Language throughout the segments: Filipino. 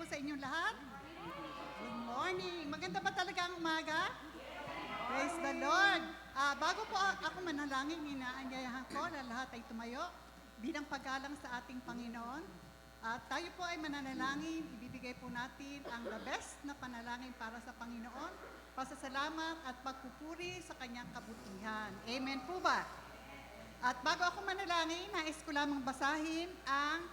po sa inyong lahat. Good morning. Maganda ba talaga ang umaga? Praise the Lord. Bago po ako manalangin, inaanyayahan ko na lahat ay tumayo bilang paggalang sa ating Panginoon. At tayo po ay mananalangin, ibibigay po natin ang the best na panalangin para sa Panginoon, pasasalamat at pagpupuri sa kanyang kabutihan. Amen po ba? At bago ako manalangin, nais ko lamang basahin ang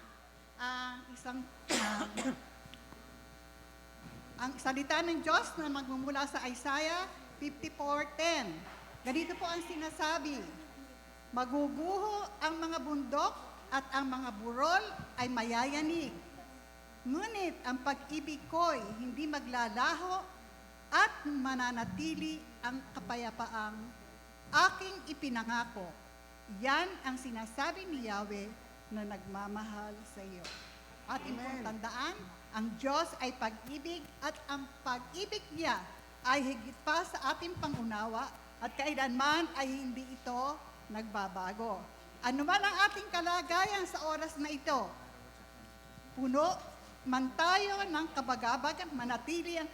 ang salita ng Diyos na magmumula sa Isaiah 54:10. Ganito po ang sinasabi, maguguho ang mga bundok at ang mga burol ay mayayanig. Ngunit ang pag-ibig ko'y hindi maglalaho at mananatili ang kapayapaang aking ipinangako. Yan ang sinasabi ni Yahweh na nagmamahal sa iyo. Ating pong tandaan, ang Diyos ay pag-ibig at ang pag-ibig niya ay higit pa sa ating pangunawa at kailanman ay hindi ito nagbabago. Ano man ang ating kalagayan sa oras na ito, puno man tayo ng kabagabagan, mananatili ang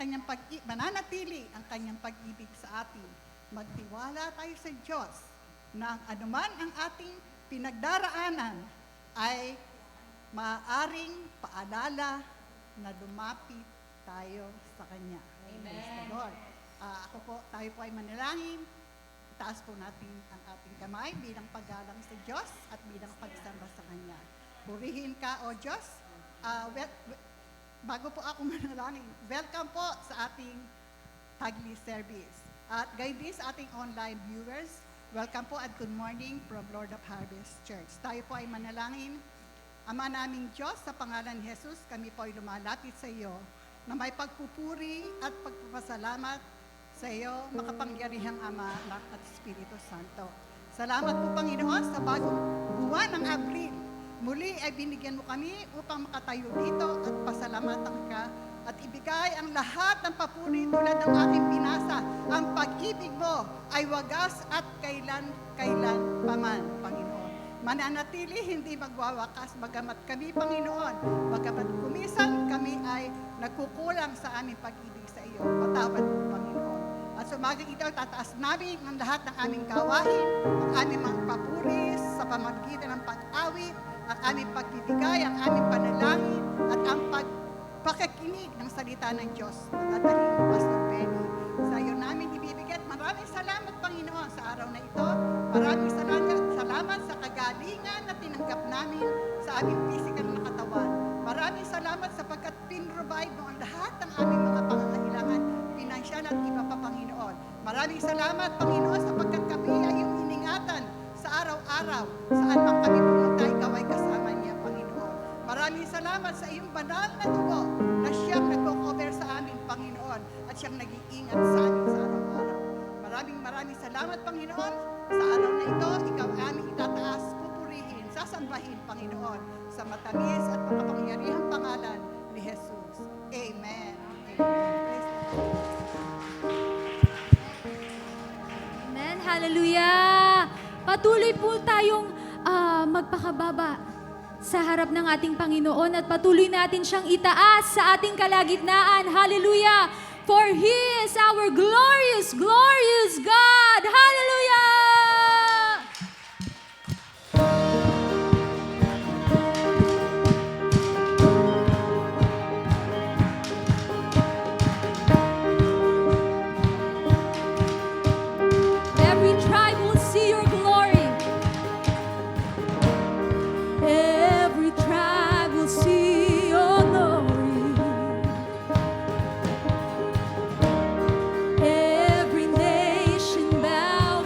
kanyang pag-ibig sa atin. Magtiwala tayo sa Diyos na anuman ang ating pinagdaraanan ay maaaring paalala na lumapit tayo sa Kanya. Amen. Lord. Tayo po ay manalangin. Itaas po natin ang ating kamay bilang paggalang sa Diyos at bilang pagsamba sa Kanya. Purihin ka, O Diyos. Bago po ako manalangin, welcome po sa ating Tagli service. At gayon din sa ating online viewers, welcome po at good morning from Lord of Harvest Church. Tayo po ay manalangin. Ama naming Diyos, sa pangalan ni Jesus, kami po ay lumalapit sa iyo na may pagpupuri at pagpapasalamat sa iyo, makapangyarihang Ama, Anak at Espiritu Santo. Salamat po, Panginoon, sa bagong buwan ng Abril. Muli ay binigyan mo kami upang makatayo dito at pasalamatan ka at ibigay ang lahat ng papuri tulad ng aking binasa. Ang pag-ibig mo ay wagas at kailan paman, Panginoon. Mananatili, hindi magwawakas, bagamat kami, Panginoon, bagamat kumisan kami ay nagkukulang sa aming pag-ibig sa iyo. Patawad mo, Panginoon. At sa umagang ito, tataas namin ang lahat ng aming gawain, ang aming mga papuris sa pamamagitan ng pag-awit, ang aming pagbibigay, ang aming panalangin, at ang pagpakikinig ng salita ng Diyos na dadalhin ni Pastor Benny. Sa iyo namin ibibigay. Maraming salamat, Panginoon, sa araw na ito. Maraming salamat sa kagalingan na tinanggap namin sa aming physical na katawan. Maraming salamat sapagkat pinrovide mo ang lahat ng aming mga pangangailangan, pinansyal at iba pa, Panginoon. Maraming salamat, Panginoon, sapagkat kami ay iyong iningatan sa araw-araw. Saan man kami pumunta, ikaw ay kasama niya, Panginoon. Maraming salamat sa iyong banal na dugo na siyang nagko-cover sa amin, Panginoon, at siyang nag-iingat sa amin sa araw-araw. Maraming salamat, Panginoon. Sa araw na ito, ikaw aming itataas, pupurihin, sasambahin, Panginoon, sa matamis at makapangyarihang pangalan ni Jesus. Amen. Amen. Amen. Hallelujah. Patuloy po tayong magpakababa sa harap ng ating Panginoon at patuloy natin siyang itaas sa ating kalagitnaan. Hallelujah. For He is our glorious, glorious God. Hallelujah. Every tribe will see your glory. Every tribe will see your glory. Every nation bow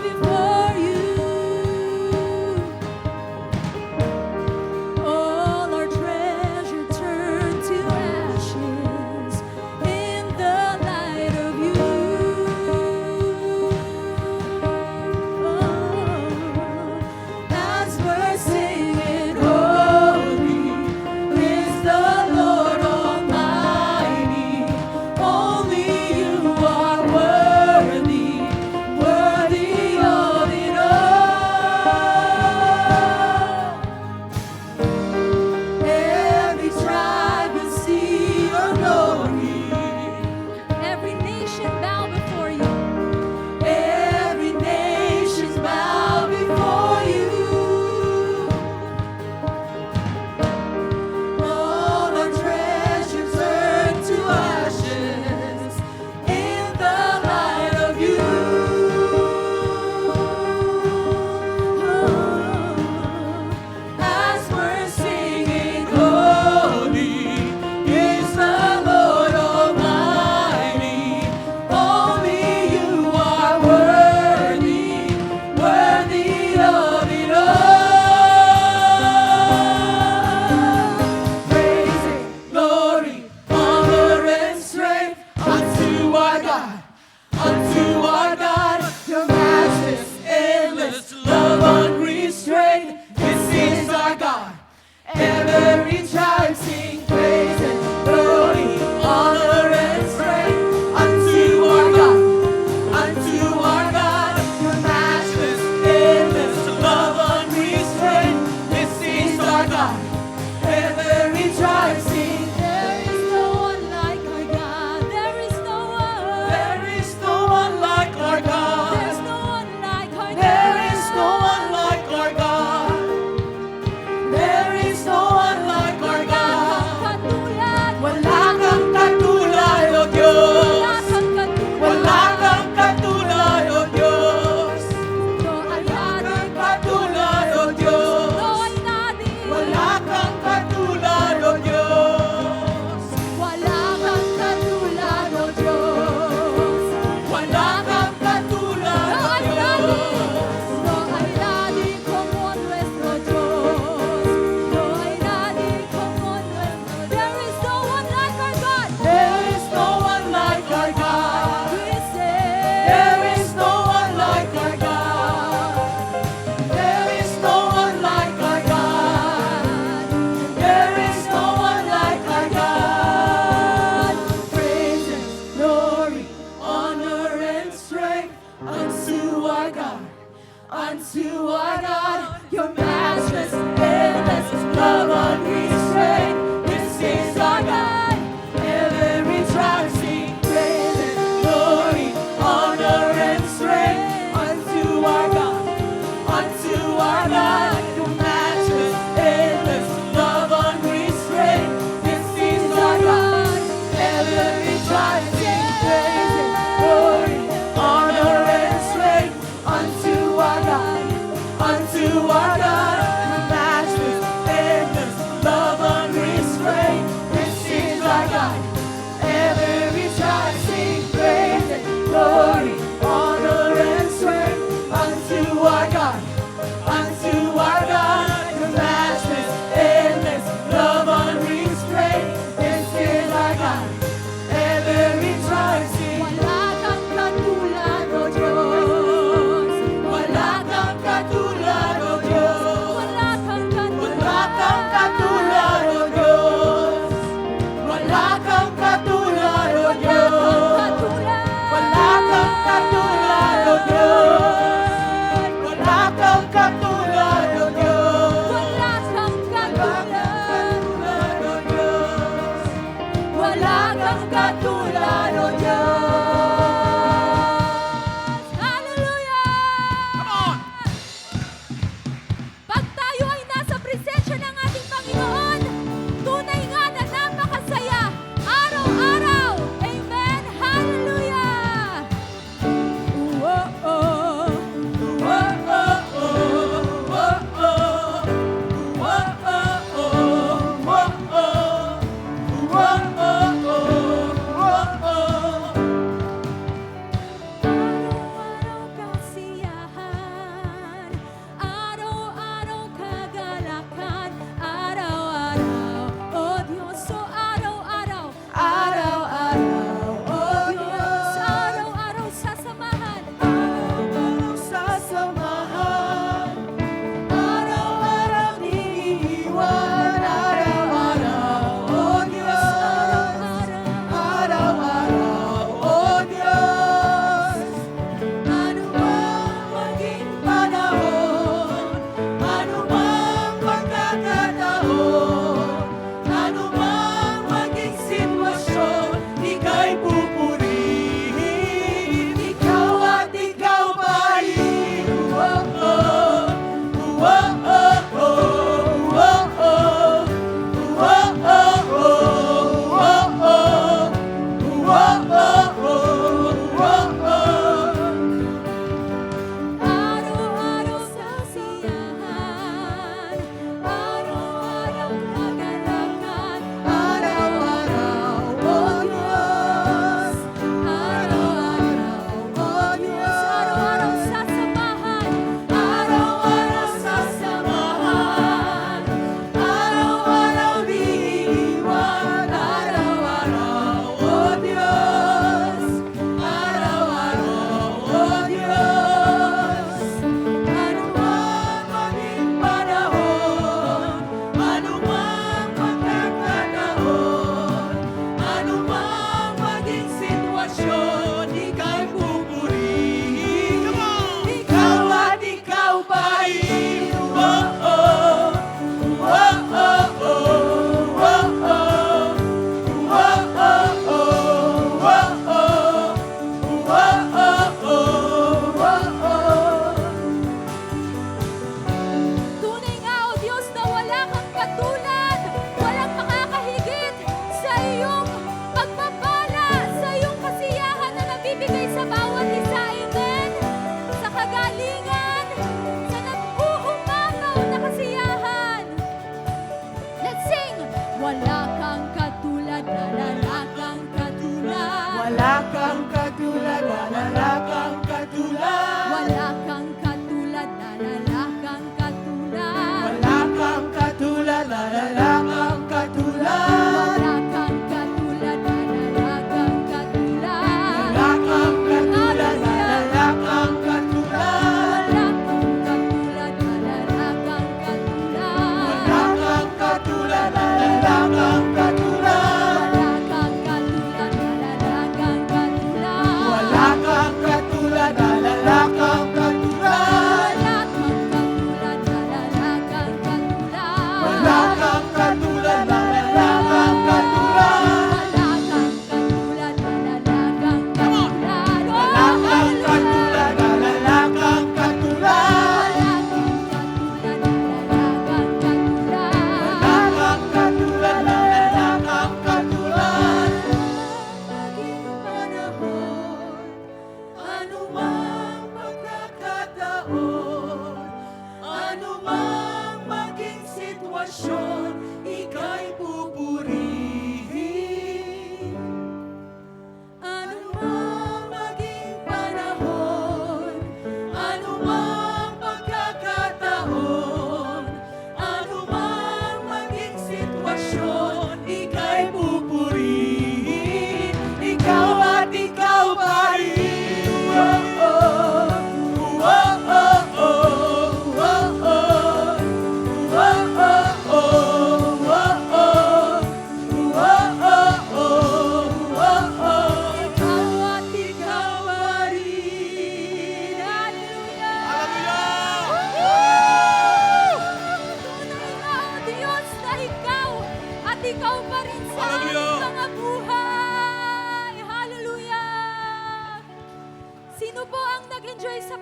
tulad o Diyos. Hallelujah! Come on! Pag tayo ay nasa presensya ng ating Panginoon, tunay nga na napakasaya, araw-araw. Amen! Hallelujah! Oh-oh!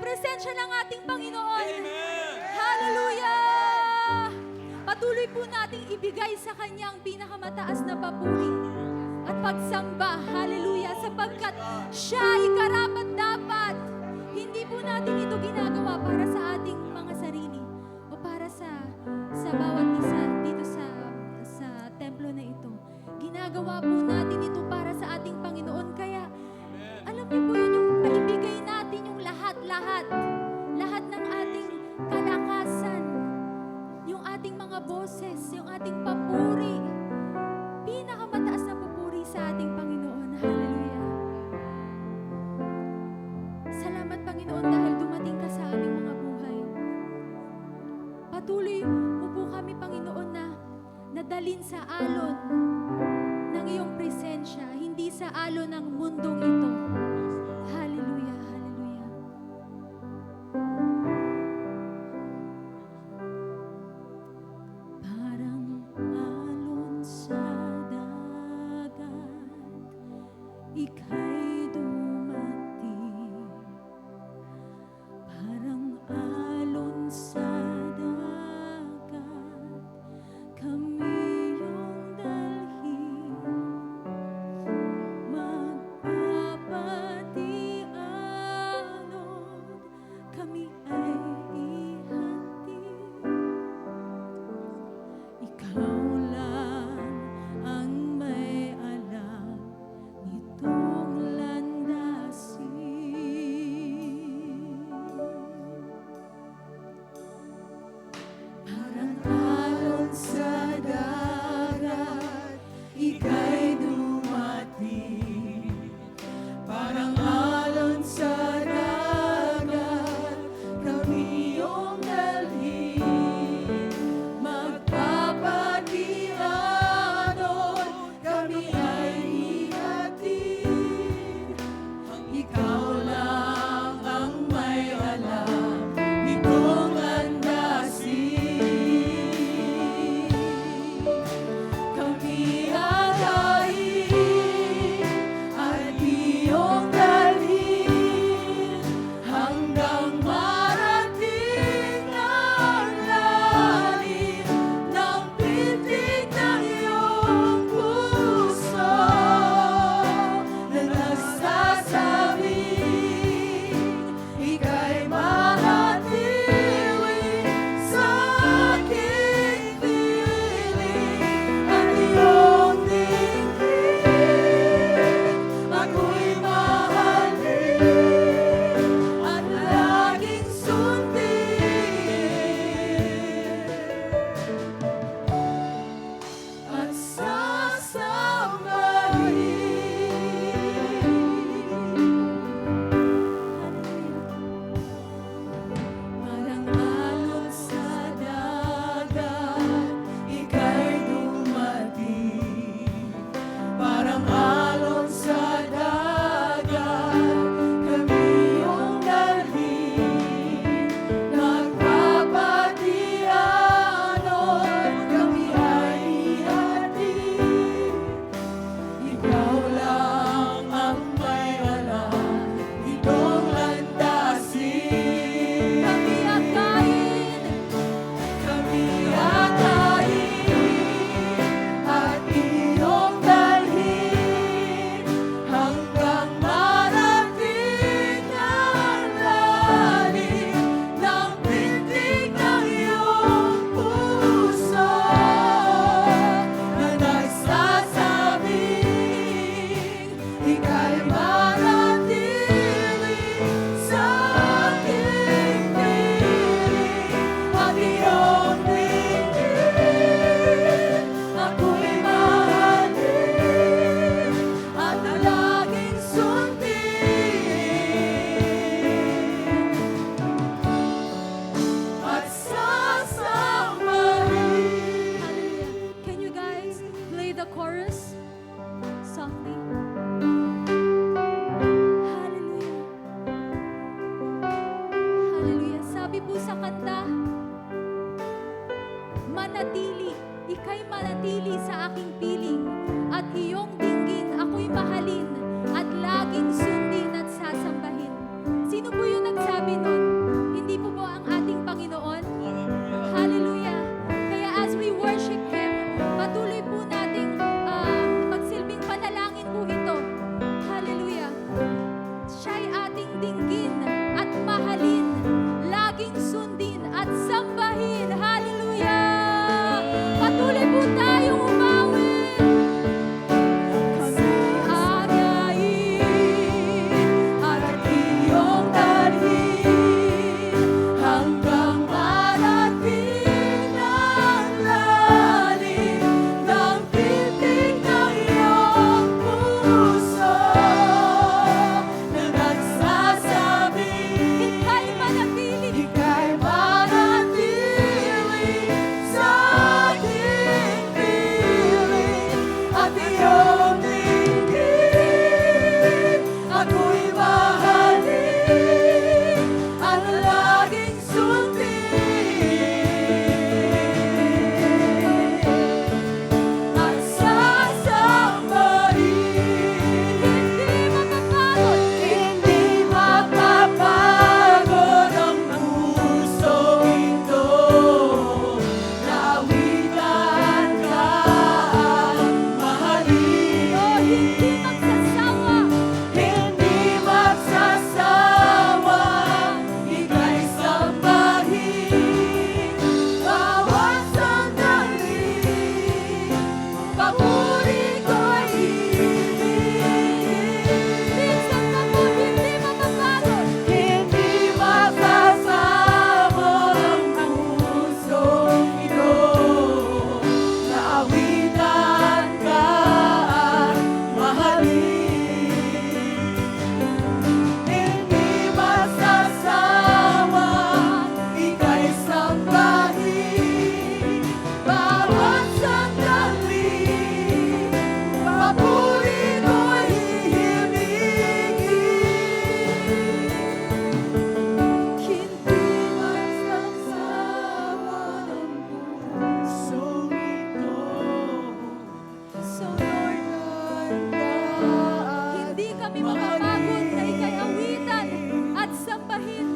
presensya ng ating Panginoon. Amen. Hallelujah! Patuloy po nating ibigay sa Kanyang pinakamataas na papuri at pagsamba. Hallelujah! Sapagkat Siya ay karapat-dapat. Hindi po natin ito ginagawa para sa ating mga sarili o para sa bawat isa dito sa templo na ito. Ginagawa po natin ito para sa ating Panginoon. Kaya alam niyo po yun, yung maibigay natin yung lahat ng ating kalakasan, yung ating mga boses, yung ating papuri, pinakamataas na papuri sa ating Panginoon. Hallelujah. Salamat, Panginoon, dahil dumating ka sa aming mga buhay. Patuloy mo po kami, Panginoon, na nadalin sa alon ng iyong presensya, hindi sa alon ng mundong ito. Hallelujah, hallelujah. Parang alon sa dagat, ika'y dumating. Parang alon sa dagat, kami yung dalhin. Magpapatianod, kami ay ihatid. Ikaw lang ang may alam nitong landasin. Parang alon sa dagat, ika'y dumating. Parang alon sa dagat, kami yung dalhin. Magpapatianod, kami ay ihatid. Ikaw lang ang may alam nitong landasin. Kami agayin at iyong dalhin hanggang marating ang lalim ng pitig ng iyong puso na nagsasabing ika'y manatili sa aking piling at iyong dinggin. Ako'y mahalin at laging sundin at sasambahin. Parang alon sa dagat, ika'y dumating. Parang alon sa dagat, kami yung dalhin. Magpapatianod, kami ay ihatid. Ikaw lang ang may alam nitong landasin. Kami agayin at iyong dalhin hanggang marating ang lalim ng pitig ng iyong puso na nagsasabing ika'y manatili sa aking piling at iyong dinggin. Ako'y mahalin at laging sundin at sasambahin. Can you guys play the chorus softly? kami mapapagod na ika'y awitan at sambahin.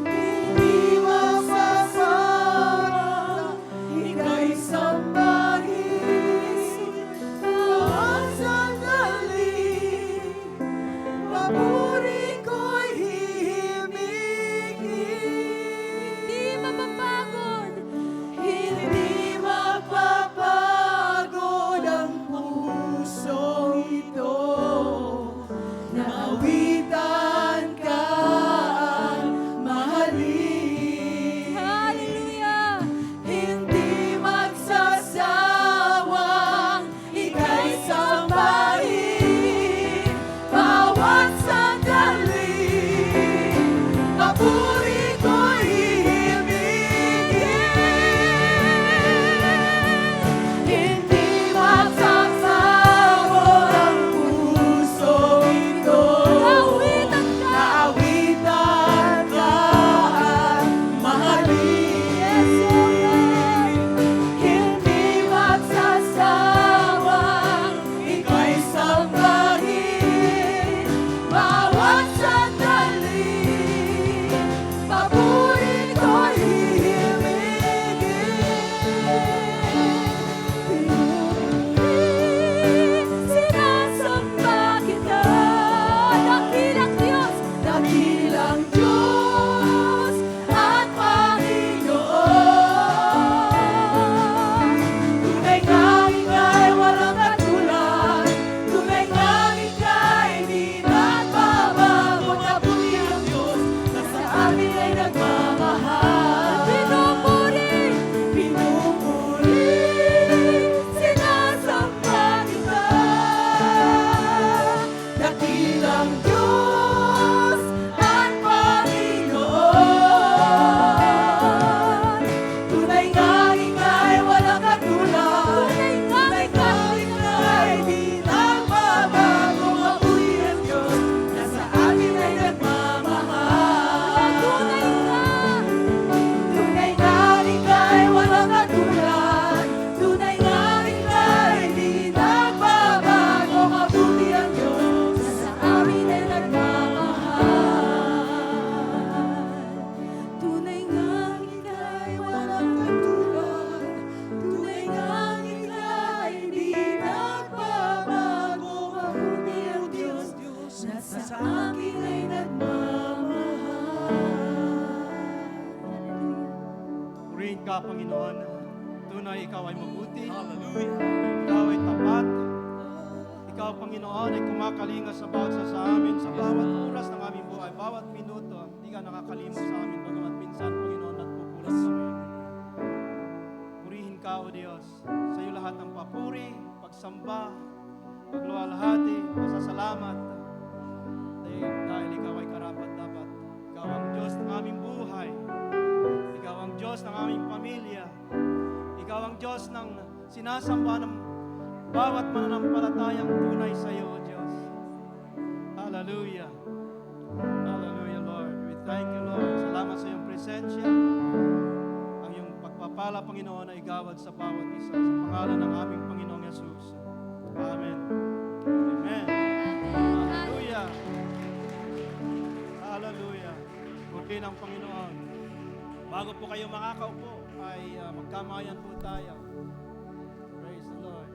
Di masasawa, ika'y sambahin. Bawat sandali, papuri ko'y hihimigin. Di mapapagod, Hindi magpapagod ang pusong ito. Naawitan ka at mahalin. hallelujah. Hindi magsasawang ika'y sambahin. Bawat sandali, papuri ko'y hihimigin. Hindi magsasawa ang puso ito. Naawitan ka. Naawitan ka at mahalin. Yes, oh Lord. Hindi magsasawang ika'y sambahin. Bawat sandali, papuri ko'y hihimigin. Sinasamba kita, Dakilang Diyos, dakilang Diyos at Panginoon. Tunay ngang ika'y walang katulad, tunay ngang ika'y di nagbabago. Mabuti ang Diyos na sa amin ay nagmamahal. pinupuri. Pinupuri, sinasamba kita. Dakilang Diyos at Panginoon. Tunay ngang ika'y walang katulad, tunay ngang ika'y di nagbabago. Mabuti ang Diyos na sa amin ay nagmamahal. Tunay ka. Tunay nga ika'y walang katulad, tunay nga ika'y di nagbabago. Mabuti ang Diyos na sa amin ay nagmamahal. Tunay nga ika'y walang katulad, tunay nga ika'y di nagbabago. Mabuti ang Diyos na sa akin ay nagmamahal. Purihin ka, Panginoon. Tunay, ikaw ay mabuti. Hallelujah. Ikaw ay tapat. Ikaw, Panginoon, ay kumakalinga sa bawat sa amin, sa bawat oras ng aming buhay, bawat minuto. Hindi ka nakakalimot sa amin, bagamat minsan, Panginoon, nagpupulas kami. Purihin ka, O Diyos. Sa iyo lahat ng papuri, pagsamba, pagluwalhati, pasasalamat. Dahil ikaw ay karapat-dapat. Ikaw ang Diyos ng aming buhay. Ikaw ang Diyos ng aming pamilya. Ikaw ang Diyos ng sinasamba ng bawat mananampalatayang tunay sa iyo, O Diyos. Hallelujah. Hallelujah, Lord. We thank you, Lord. Salamat sa iyong presensya. Ang iyong pagpapala, Panginoon, ay gawad sa bawat isa. Sa pangalan ng aming Panginoong Yesus. Amen. Amen. Hallelujah. Hallelujah. Purihin ang Panginoon. Bago po kayo makakaupo, ay magkamayan po tayo. Praise the Lord.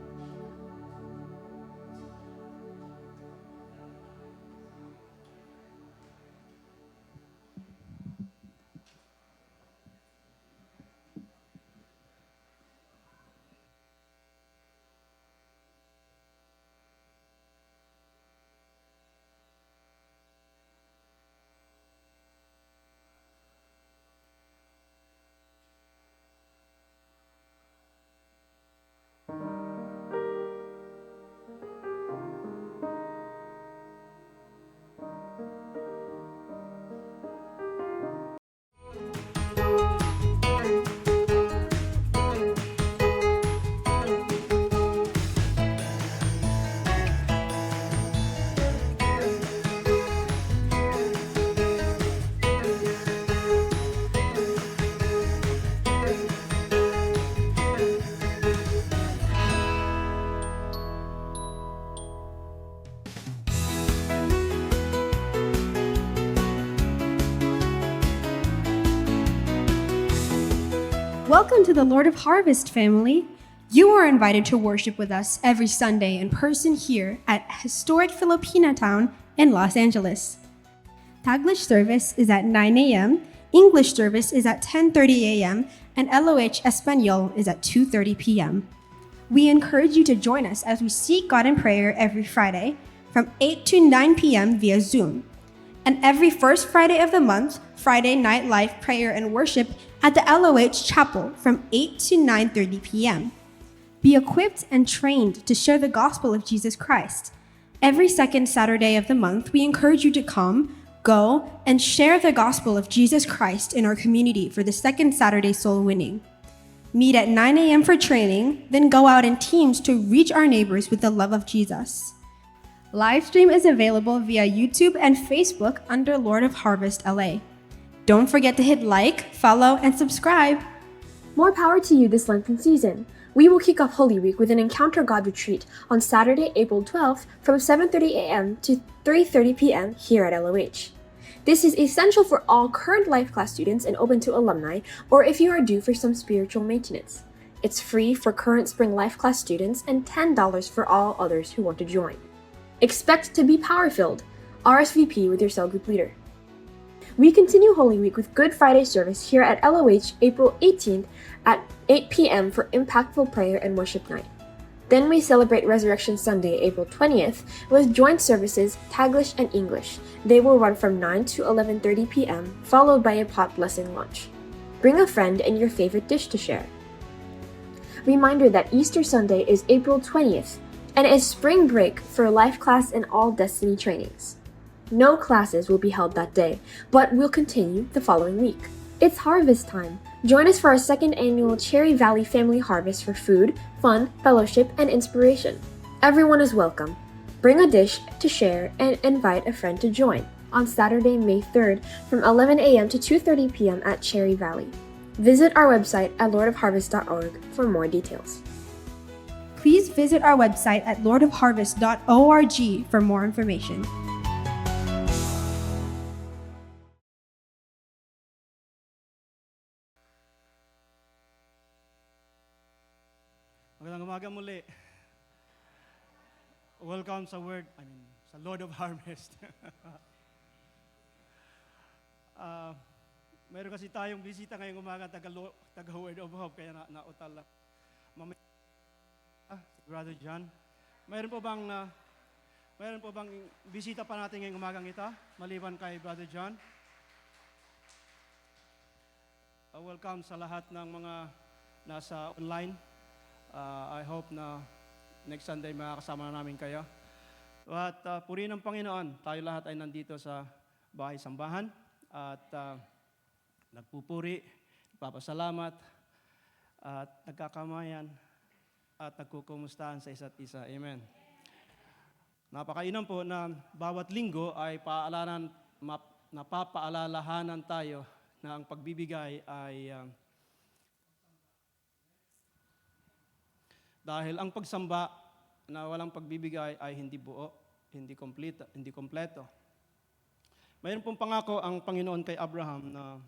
Welcome to the Lord of Harvest family. You are invited to worship with us every Sunday in person here at historic Filipina Town in Los Angeles. Taglish service is at 9 a.m., English service is at 10:30 a.m., and LOH Espanol is at 2:30 p.m. We encourage you to join us as we seek God in prayer every Friday from 8 to 9 p.m. via Zoom. And every first Friday of the month, Friday Night Live prayer and worship at the LOH Chapel from 8 to 9:30 p.m. Be equipped and trained to share the gospel of Jesus Christ. Every second Saturday of the month, we encourage you to come, go, and share the gospel of Jesus Christ in our community for the second Saturday soul winning. Meet at 9 a.m. for training, then go out in teams to reach our neighbors with the love of Jesus. Live stream is available via YouTube and Facebook under Lord of Harvest LA. Don't forget to hit like, follow, and subscribe. More power to you this Lenten season. We will kick off Holy Week with an Encounter God retreat on Saturday, April 12th from 7:30 a.m. to 3:30 p.m. here at LOH. This is essential for all current Life Class students and open to alumni, or if you are due for some spiritual maintenance. It's free for current Spring Life Class students and $10 for all others who want to join. Expect to be power-filled. RSVP with your cell group leader. We continue Holy Week with Good Friday service here at LOH April 18th at 8 p.m. for impactful prayer and worship night. Then we celebrate Resurrection Sunday, April 20th, with joint services, Taglish and English. They will run from 9 to 11:30 p.m., followed by a pot blessing lunch. Bring a friend and your favorite dish to share. Reminder that Easter Sunday is April 20th, and is spring break for Life Class and all Destiny trainings. No classes will be held that day, but will continue the following week. It's harvest time. Join us for our second annual Cherry Valley Family Harvest for food, fun, fellowship, and inspiration. Everyone is welcome. Bring a dish to share and invite a friend to join on Saturday, May 3rd from 11 a.m. to 2:30 p.m. at Cherry Valley. Visit our website at lordofharvest.org for more details. Please visit our website at lordofharvest.org for more information. Magandang umaga muli. Welcome sa sa Lord of Harvest. Mayroon kasi tayong bisita ngayong umaga, taga Word of Hope, kaya nautal lang. Brother John, mayroon po bang bisita pa natin ngayong umagang ito, maliban kay Brother John? Welcome sa lahat ng mga nasa online. I hope na next Sunday makakasama na namin kayo. At purihin ng Panginoon, tayo lahat ay nandito sa bahay sambahan at nagpupuri, nagpapasalamat at nagkakamayan at nagkukumustahan sa isa't isa. Amen. Napakainam po na bawat linggo ay napapaalalahanan tayo na ang pagbibigay ay dahil ang pagsamba na walang pagbibigay ay hindi buo, hindi kompleto. Mayroon pong pangako ang Panginoon kay Abraham na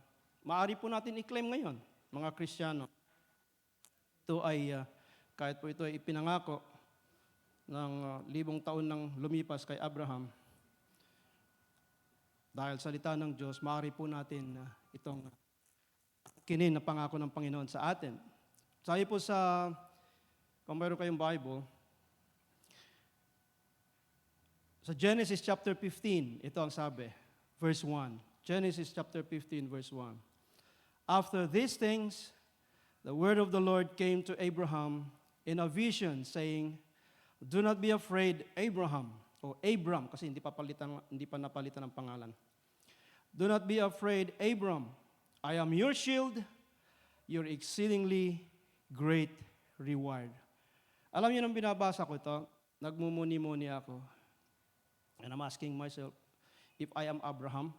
maaari po natin i-claim ngayon, mga Kristiyano. Ito ay, kahit po ito ay ipinangako ng 1,000 taon nang lumipas kay Abraham, dahil salita ng Diyos, maaari po natin itong kinin na pangako ng Panginoon sa atin. Sabi po sa, kung mayroon kayong Bible, sa Genesis chapter 15, ito ang sabi, verse 1. Genesis chapter 15, verse 1. After these things, the word of the Lord came to Abraham in a vision, saying, "Do not be afraid, Abraham," o Abram, kasi hindi pa napalitan ng pangalan. "Do not be afraid, Abram. I am your shield, your exceedingly great reward." Alam niyo nang binabasa ko ito, nagmumuni-muni ako. And I'm asking myself, if I am Abraham,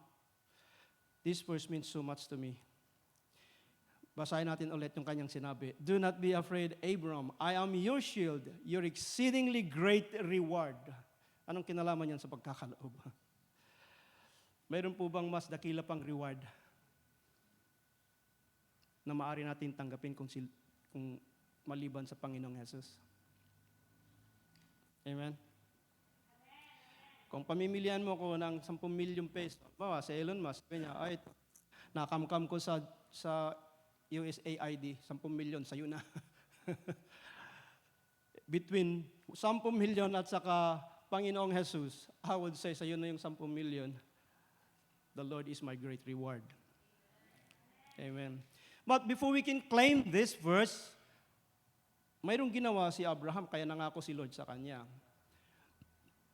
this verse means so much to me. Basahin natin ulit yung kanyang sinabi. "Do not be afraid, Abram. I am your shield, your exceedingly great reward." Anong kinalaman yan sa pagkakaloob? Mayroon po bang mas dakila pang reward? na maaari natin tanggapin kung maliban sa Panginoong Jesus. Amen? Kung pamimilian mo ko ng 10 milyong peso, bawa sa Elon Musk, sabi niya, ay, nakamkam ko sa USAID, 10 milyon, sa'yo na. Between 10 milyon at saka Panginoong Jesus, I would say sa'yo na yung 10 milyon. The Lord is my great reward. Amen. But before we can claim this verse, mayroong ginawa si Abraham, kaya nangako si Lord sa kanya.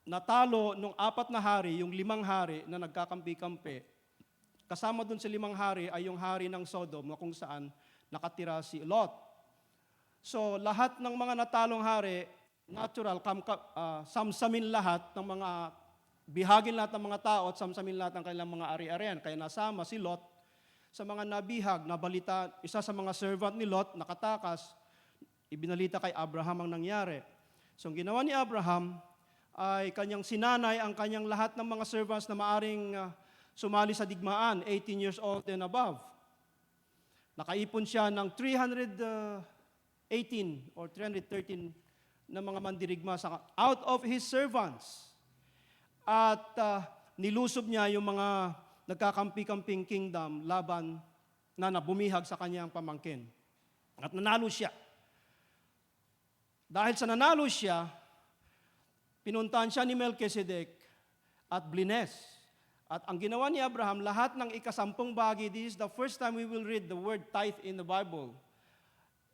Natalo nung 4 na hari, yung 5 hari na nagkakampi-kampi. Kasama dun sa 5 hari ay yung hari ng Sodom na kung saan nakatira si Lot. So lahat ng mga natalong hari, natural, samsamin lahat ng mga, bihagin lahat ng mga tao at samsamin lahat ng kanilang mga ari-arian. Kaya nasama si Lot sa mga nabihag na balita, isa sa mga servant ni Lot nakatakas, ibinalita kay Abraham ang nangyari. So ang ginawa ni Abraham ay kanyang sinanay ang kanyang lahat ng mga servants na maaring sumali sa digmaan, 18 years old and above. Nakaipon siya ng 318 or 313 na mga mandirigma out of his servants. At nilusob niya yung mga nagkakampi-kamping kingdom laban na bumihag sa kanyang pamangkin. At nanalo siya. Dahil sa nanalo siya, pinuntahan siya ni Melchizedek at blines. At ang ginawa ni Abraham, lahat ng ika-10 bahagi, this is the first time we will read the word tithe in the Bible.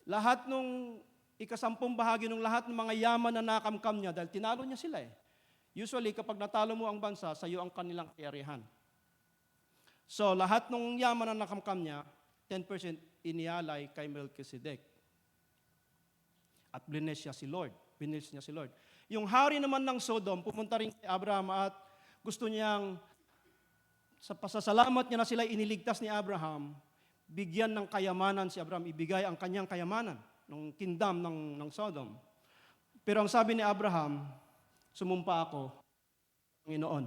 Lahat nung ika-10 bahagi ng lahat ng mga yaman na nakamkam niya, dahil tinalo niya sila eh. Usually, kapag natalo mo ang bansa, sa iyo ang kanilang kayarihan. So, lahat ng yaman na nakamkam niya, 10% inialay kay Melchizedek. At blines niya si Lord. Blines niya si Lord. Yung hari naman ng Sodom, pumunta rin kay Abraham at gusto niyang, sa pasasalamat niya na sila iniligtas ni Abraham, bigyan ng kayamanan si Abraham, ibigay ang kanyang kayamanan ng kingdom ng Sodom. Pero ang sabi ni Abraham, sumumpa ako, Panginoon,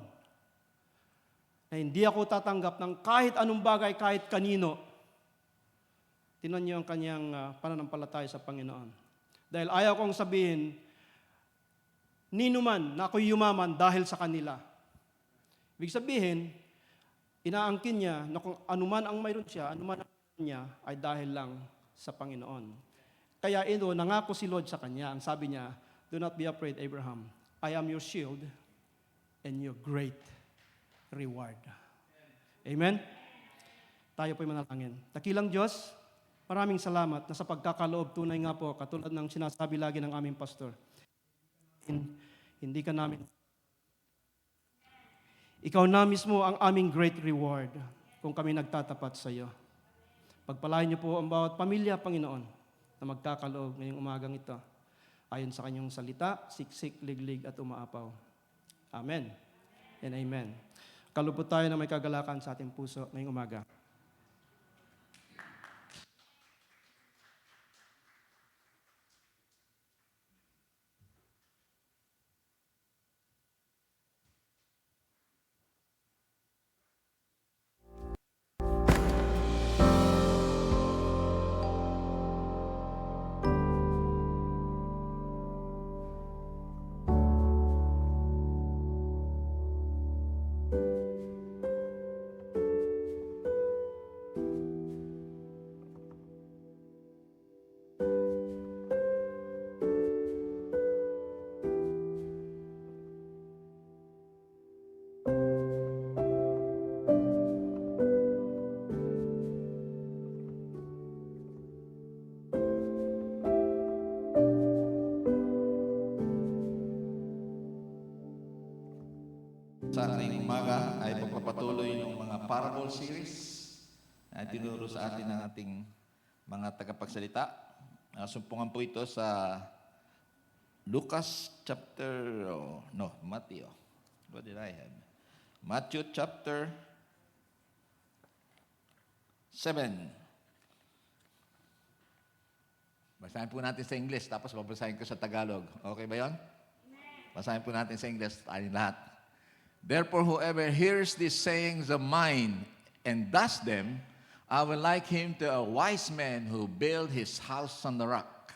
na hindi ako tatanggap ng kahit anong bagay, kahit kanino. Tingnan niyo ang kanyang pananampalataya sa Panginoon. Dahil ayaw kong sabihin, ninuman na ako'y yumaman dahil sa kanila. Ibig sabihin, inaangkin niya na kung anuman ang mayroon siya, anuman ang mayroon niya, ay dahil lang sa Panginoon. Kaya ito, nangako si Lord sa kanya. Ang sabi niya, do not be afraid, Abraham. I am your shield and your great reward. Amen? Tayo po'y manalangin. Dakilang Diyos, maraming salamat na sa pagkakaloob, tunay nga po, katulad ng sinasabi lagi ng aming pastor. Hindi ka namin. Ikaw na mismo ang aming great reward kung kami nagtatapat sa iyo. Pagpalain niyo po ang bawat pamilya, Panginoon, na magkakaloob ngayong umagang ito. Ayon sa kanyang salita, siksik, liglig at umaapaw. Amen and amen. Kalupot tayo na may kagalakan sa ating puso ngayong umaga. Sa ating umaga ay pagpapatuloy ng mga parable series na tinuro sa atin ng ating mga tagapagsalita. Sumpungan po ito sa Lucas chapter, Matthew. What did I have? Matthew chapter 7. Basahin po natin sa English, tapos babasahin ko sa Tagalog. Okay ba yun? Basahin po natin sa English, tayong lahat. Therefore, whoever hears these sayings of mine and does them, I will like him to a wise man who built his house on the rock.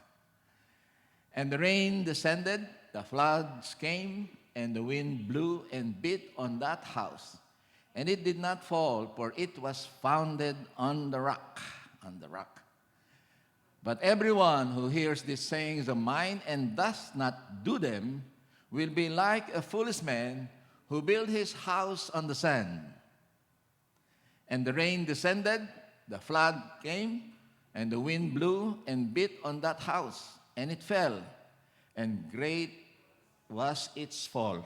And the rain descended, the floods came, and the wind blew and beat on that house. And it did not fall, for it was founded on the rock. On the rock. But everyone who hears these sayings of mine and does not do them will be like a foolish man who built his house on the sand. And the rain descended, the flood came, and the wind blew and beat on that house, and it fell, and great was its fall.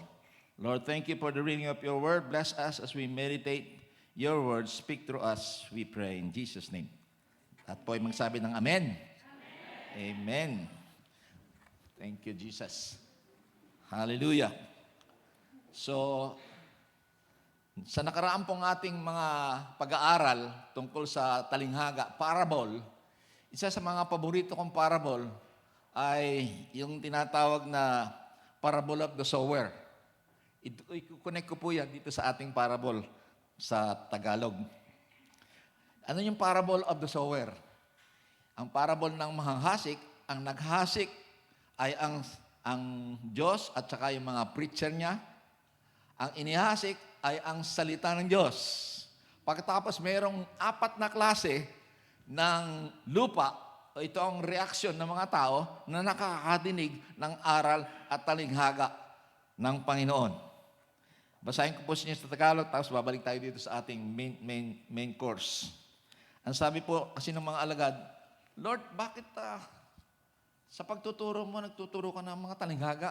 Lord, thank you for the reading of your word. Bless us as we meditate your word. Speak through us, we pray in Jesus' name. At po ay magsabi ng amen. Amen. Thank you, Jesus. Hallelujah. So, sa nakaraan pong ating mga pag-aaral tungkol sa talinghaga, parable, isa sa mga paborito kong parable ay yung tinatawag na parable of the sower. I-connect ko po yan dito sa ating parable sa Tagalog. Ano yung parable of the sower? Ang parable ng manghasik, ang naghasik ay ang Diyos at saka yung mga preacher niya. Ang inihasik ay ang salita ng Diyos. Pagkatapos mayroong 4 na klase ng lupa, ito ang reaksyon ng mga tao na nakakadinig ng aral at talinghaga ng Panginoon. Basahin ko po sa inyo sa Tagalog, tapos babalik tayo dito sa ating main course. Ang sabi po kasi ng mga alagad, Lord, bakit sa pagtuturo mo, nagtuturo ka ng mga talinghaga?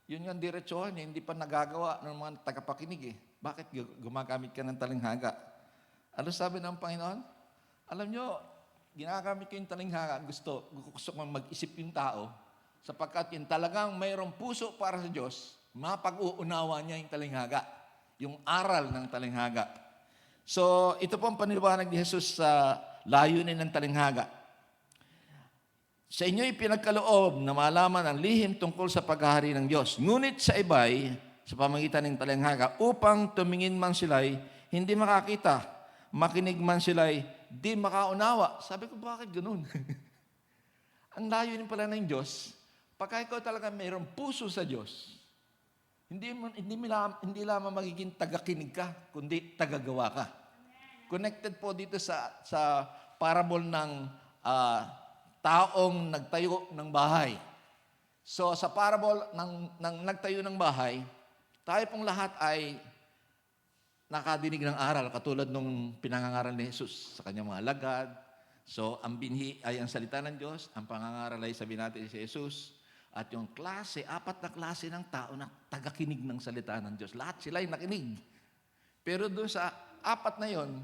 Yun nga diretsohan, hindi pa nagagawa ng mga tagapakinig eh. Bakit gumagamit ka ng talinghaga? Ano sabi ng Panginoon? Alam nyo, ginagamit ko yung talinghaga, gusto kong mag-isip yung tao, sapagkat yung talagang mayroong puso para sa Diyos, mapag-uunawa niya yung talinghaga, yung aral ng talinghaga. So, ito po ang paniliwanag ni Jesus sa layunin ng talinghaga. Sa inyo'y pinagkaloob na malaman ang lihim tungkol sa paghahari ng Diyos. Ngunit sa iba'y, sa pamagitan ng talinghaga, upang tumingin man sila'y hindi makakita, makinig man sila'y di makaunawa. Sabi ko, bakit ganun? Ang layunin pala ng Diyos, pagka ikaw talaga mayroong puso sa Diyos, hindi lamang magiging tagakinig ka, kundi tagagawa ka. Connected po dito sa parable ng taong nagtayo ng bahay. So sa parable ng nagtayo ng bahay, tayo pong lahat ay nakadinig ng aral, katulad nung pinangangaral ni Jesus sa kanyang mga alagad. So ang binhi ay ang salita ng Diyos, ang pangangaral ay sabi natin si Jesus, at yung klase, 4 na klase ng tao na tagakinig ng salita ng Diyos. Lahat sila ay nakinig. Pero doon sa 4 na yon,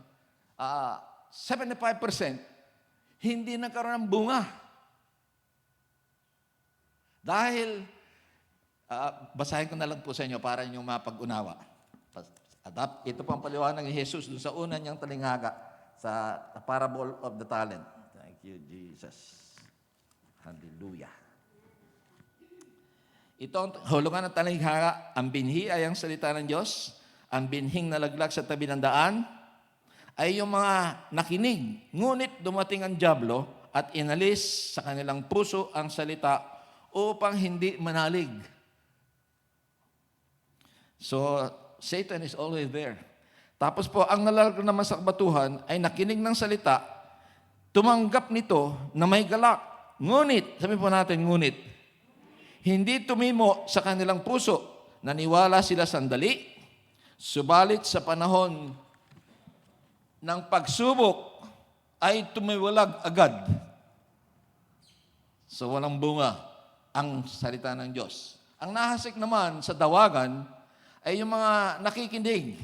75% hindi nagkaroon ng bunga. Dahil, basahin ko na lang po sa inyo para niyo mapag-unawa. Ito po ang paliwanag ni Jesus doon sa una niyang talinghaga sa parable of the talent. Thank you, Jesus. Hallelujah. Ito ang hulungan ng talinghaga. Ang binhi ay ang salita ng Diyos. Ang binhing nalaglag sa tabi ng daan ay yung mga nakinig. Ngunit dumating ang dyablo at inalis sa kanilang puso ang salita upang hindi manalig. So, Satan is always there. Tapos po, ang nalalaglag naman sa kabatuhan ay nakinig ng salita, tumanggap nito na may galak. Ngunit, sabi po natin, ngunit, hindi tumimo sa kanilang puso. Naniwala sila sandali, subalit sa panahon ng pagsubok ay tumiwalag agad. So walang bunga ang salita ng Diyos. Ang nahasik naman sa dawagan ay yung mga nakikinig.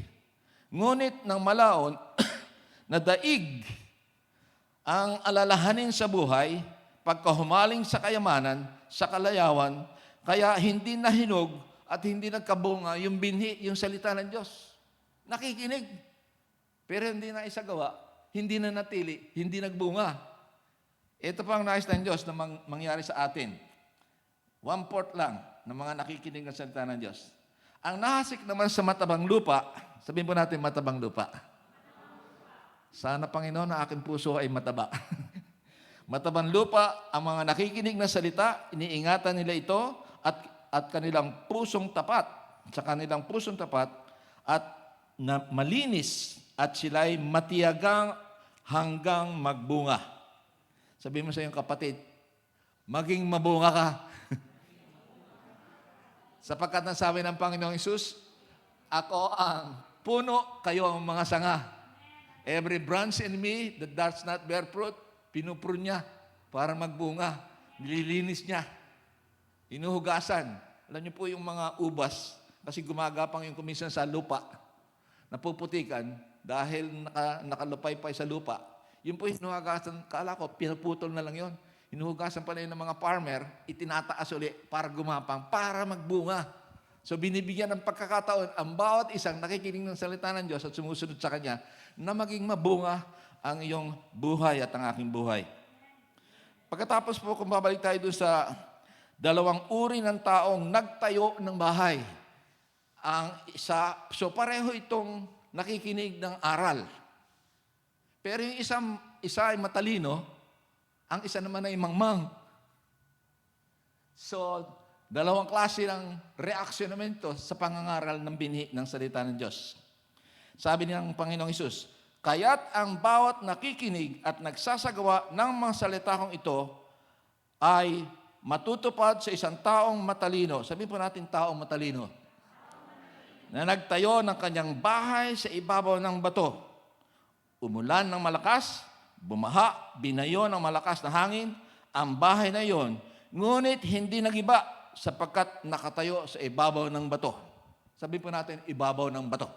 Ngunit ng malaon na daig ang alalahanin sa buhay, pagkahumaling sa kayamanan, sa kalayawan, kaya hindi nahinog at hindi nagkabunga yung binhi, yung salita ng Diyos. Nakikinig. Pero hindi na isagawa, hindi na natili, hindi nagbunga. Ito pa ang nais ng Diyos na mangyari sa atin. 1/4 lang ng mga nakikinig ng salita ng Diyos. Ang nahasik naman sa matabang lupa, sabihin po natin matabang lupa. Sana, Panginoon, na aking puso ay mataba. Matabang lupa, ang mga nakikinig na salita, iniingatan nila ito at kanilang pusong tapat, sa kanilang pusong tapat, at na malinis at sila'y matiyagang hanggang magbunga. Sabihin mo sa iyong kapatid, maging mabunga ka. Sapagkat nasabi ng Panginoong Hesus, ako ang puno, kayo ang mga sanga. Every branch in me that does not bear fruit, pinupro niya para magbunga. Nililinis niya. Inuhugasan. Alam niyo po yung mga ubas, kasi gumagapang yung kuminsan sa lupa, napuputikan dahil nakalupay-pay sa lupa. Yun po hinuhugasan, kala ko, pinuputol na lang yun. Hinuhugasan pala yun ng mga farmer, itinataas ulit para gumapang, para magbunga. So binibigyan ng pagkakataon ang bawat isang nakikinig ng salita ng Diyos at sumusunod sa Kanya na maging mabunga ang iyong buhay at ang aking buhay. Pagkatapos po, kung babalik tayo doon sa dalawang uri ng taong nagtayo ng bahay. Ang isa, so pareho itong nakikinig ng aral. Pero yung isa ay matalino, ang isa naman ay mangmang. So, dalawang klase ng reaksiyonamento sa pangangaral ng binhi ng salita ng Diyos. Sabi ng Panginoong Hesus, kaya't ang bawat nakikinig at nagsasagawa ng mga salita kong ito ay matutupad sa isang taong matalino. Sabihin po natin taong matalino. Na nagtayo ng kanyang bahay sa ibabaw ng bato. Umulan ng malakas, bumaha, binayo ng malakas na hangin, ang bahay na iyon, ngunit hindi nagiba sapagkat nakatayo sa ibabaw ng bato. Sabihin po natin, ibabaw ng bato.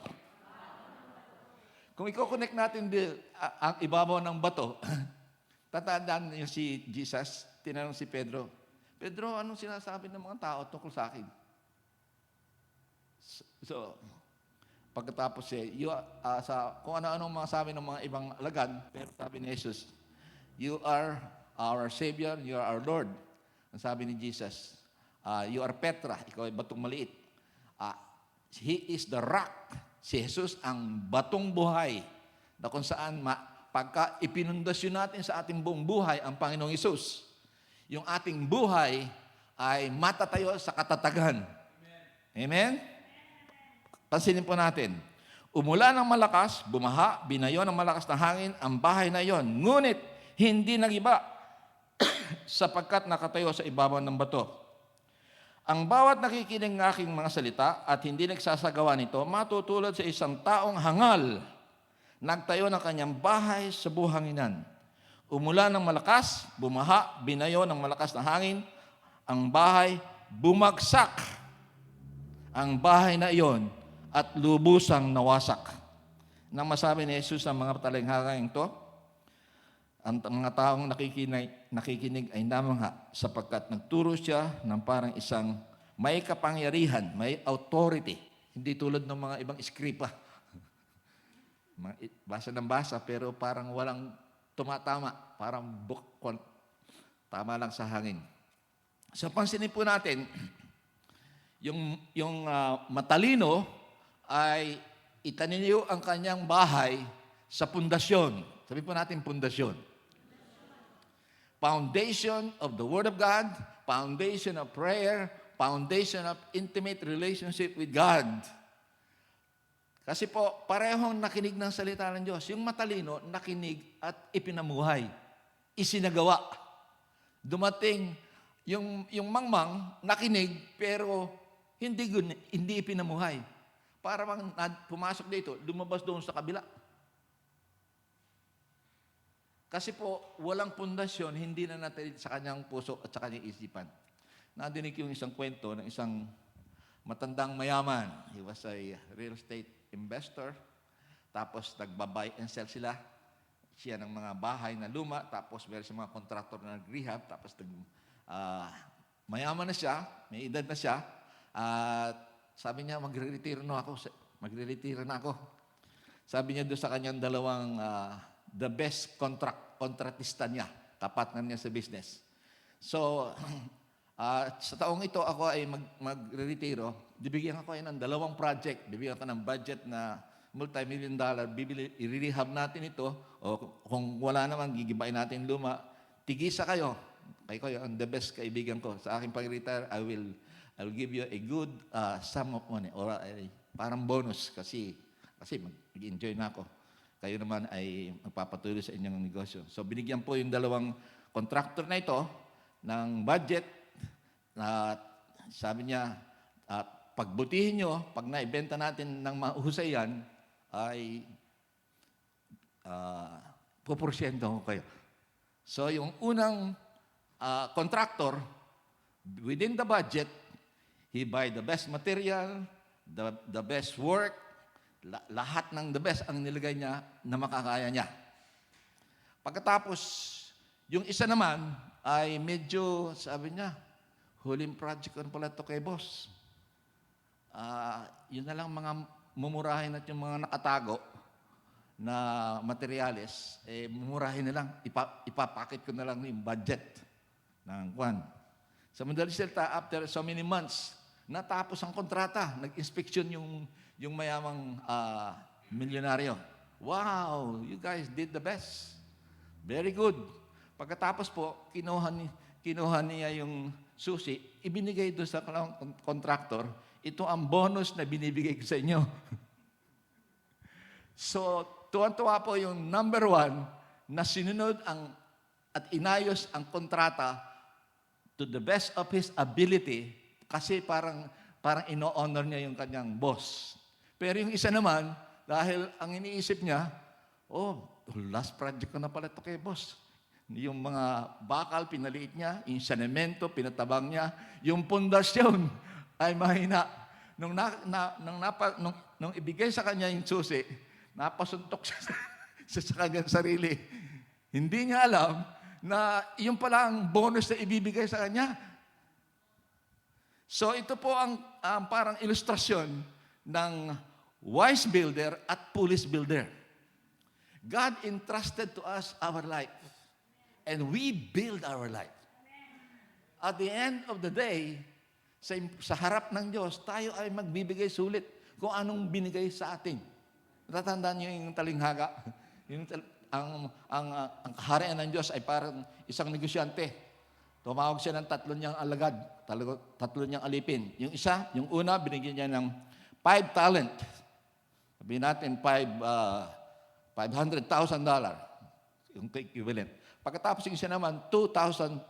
Kung i-connect natin ang ibabaw ng bato, tatandaan niyo si Jesus, tinanong si Pedro, Pedro, anong sinasabi ng mga tao tungkol sa akin? So, pagkatapos kung ano-anong mga sabi ng mga ibang alagad, pero sabi ni Jesus, you are our Savior, you are our Lord. Ang sabi ni Jesus, you are Petra, ikaw ay batong maliit. He is the rock. Si Jesus ang batong buhay na kung saan pagka ipinundasyon natin sa ating buong buhay ang Panginoong Hesus, yung ating buhay ay matatayo sa katatagan. Amen? Pansinin po natin. Umulan ng malakas, bumaha, binayo ng malakas na hangin ang bahay na iyon. Ngunit hindi nagiba sapagkat nakatayo sa ibabaw ng bato. Ang bawat nakikinig ng aking mga salita at hindi nagsasagawa nito, matutulad sa isang taong hangal, nagtayo ng kanyang bahay sa buhanginan. Umulan ng malakas, bumaha, binayo ng malakas na hangin, ang bahay bumagsak. Ang bahay na iyon at lubusang nawasak. Nang masabi ni Jesus ang mga talinghagang ito, ang mga taong nakikinig ay namangha sapagkat nagturo siya ng parang isang may kapangyarihan, may authority. Hindi tulad ng mga ibang iskripa. Basa ng basa pero parang walang tumatama. Parang tama lang sa hangin. So pansinin po natin, yung matalino ay itaniniyo ang kanyang bahay sa pundasyon. Sabi po natin pundasyon. Foundation of the Word of God, foundation of prayer, foundation of intimate relationship with God. Kasi po, parehong nakinig ng salita ng Diyos. Yung matalino, nakinig at ipinamuhay. Isinagawa. Dumating, yung mangmang, nakinig, pero hindi ipinamuhay. Para bang pumasok dito, lumabas doon sa kabila. Kasi po, walang pundasyon, hindi na natin sa kanyang puso at sa kanyang isipan. Nadinig yung isang kwento ng isang matandang mayaman. He was a real estate investor. Tapos nagba-buy and sell sila. Siya ng mga bahay na luma. Tapos meron siya mga contractor na nag-rehab. Tapos mayaman na siya, may edad na siya. At sabi niya, magre-retiro na ako. Sabi niya doon sa kanyang dalawang the best kontratista niya, kapatner niya sa business. So, sa taong ito, ako ay magre-retiro. Bibigyan ako ng 2 project. Bibigyan ko ng budget na multi-million dollar, i-rehab natin ito, o kung wala naman, gigibain natin luma, tigisa kayo. Kayo ang the best kaibigan ko. Sa aking pag-retire, I will give you a good sum of money, or parang bonus, kasi mag-enjoy na ako. Kayo naman ay magpapatuloy sa inyong negosyo. So binigyan po yung dalawang contractor na ito ng budget na sabi niya, pagbutihin nyo, pag naibenta natin ng mahusay yan, ay puporsyento ko kayo. So yung unang contractor, within the budget, he buy the best material, the best work, lahat ng the best ang nilagay niya na makakaya niya. Pagkatapos, yung isa naman ay medyo, sabi niya, huling project ko pala ito kay boss. Yun na lang mga mumurahin at yung mga nakatago na materyales, mumurahin na lang, ipapakit ko na lang yung budget ng kwan. Sa madaling salita, after so many months, natapos ang kontrata, nag-inspection yung mayamang milyonaryo. Wow, you guys did the best. Very good. Pagkatapos po, kinuha niya yung susi, ibinigay doon sa contractor, ito ang bonus na binibigay ko sa inyo. So, tuwan-tuwa po yung number 1 na sinunod at inayos ang kontrata to the best of his ability kasi parang ino-honor niya yung kanyang boss. Pero yung isa naman, dahil ang iniisip niya, last project ko na pala ito kay boss. Yung mga bakal, pinaliit niya, yung sanemento, pinatabang niya, yung pundasyon ay mahina. Nung ibigay sa kanya yung susi, napasuntok siya sa kanyang sarili. Hindi niya alam na yung pala ang bonus na ibibigay sa kanya. So ito po ang parang ilustrasyon ng wise builder at foolish builder. God entrusted to us our life. And we build our life. At the end of the day, sa harap ng Diyos, tayo ay magbibigay sulit kung anong binigay sa atin. Natatandaan niyo yung talinghaga? Ang kaharian ng Diyos ay parang isang negosyante. Tumawag siya ng 3 niyang alagad, 3 niyang alipin. Yung isa, yung una, binigyan niya ng 5 talent. Sabihin natin, $500,000. Yung equivalent. Pagkatapos yung isa naman, $2,000.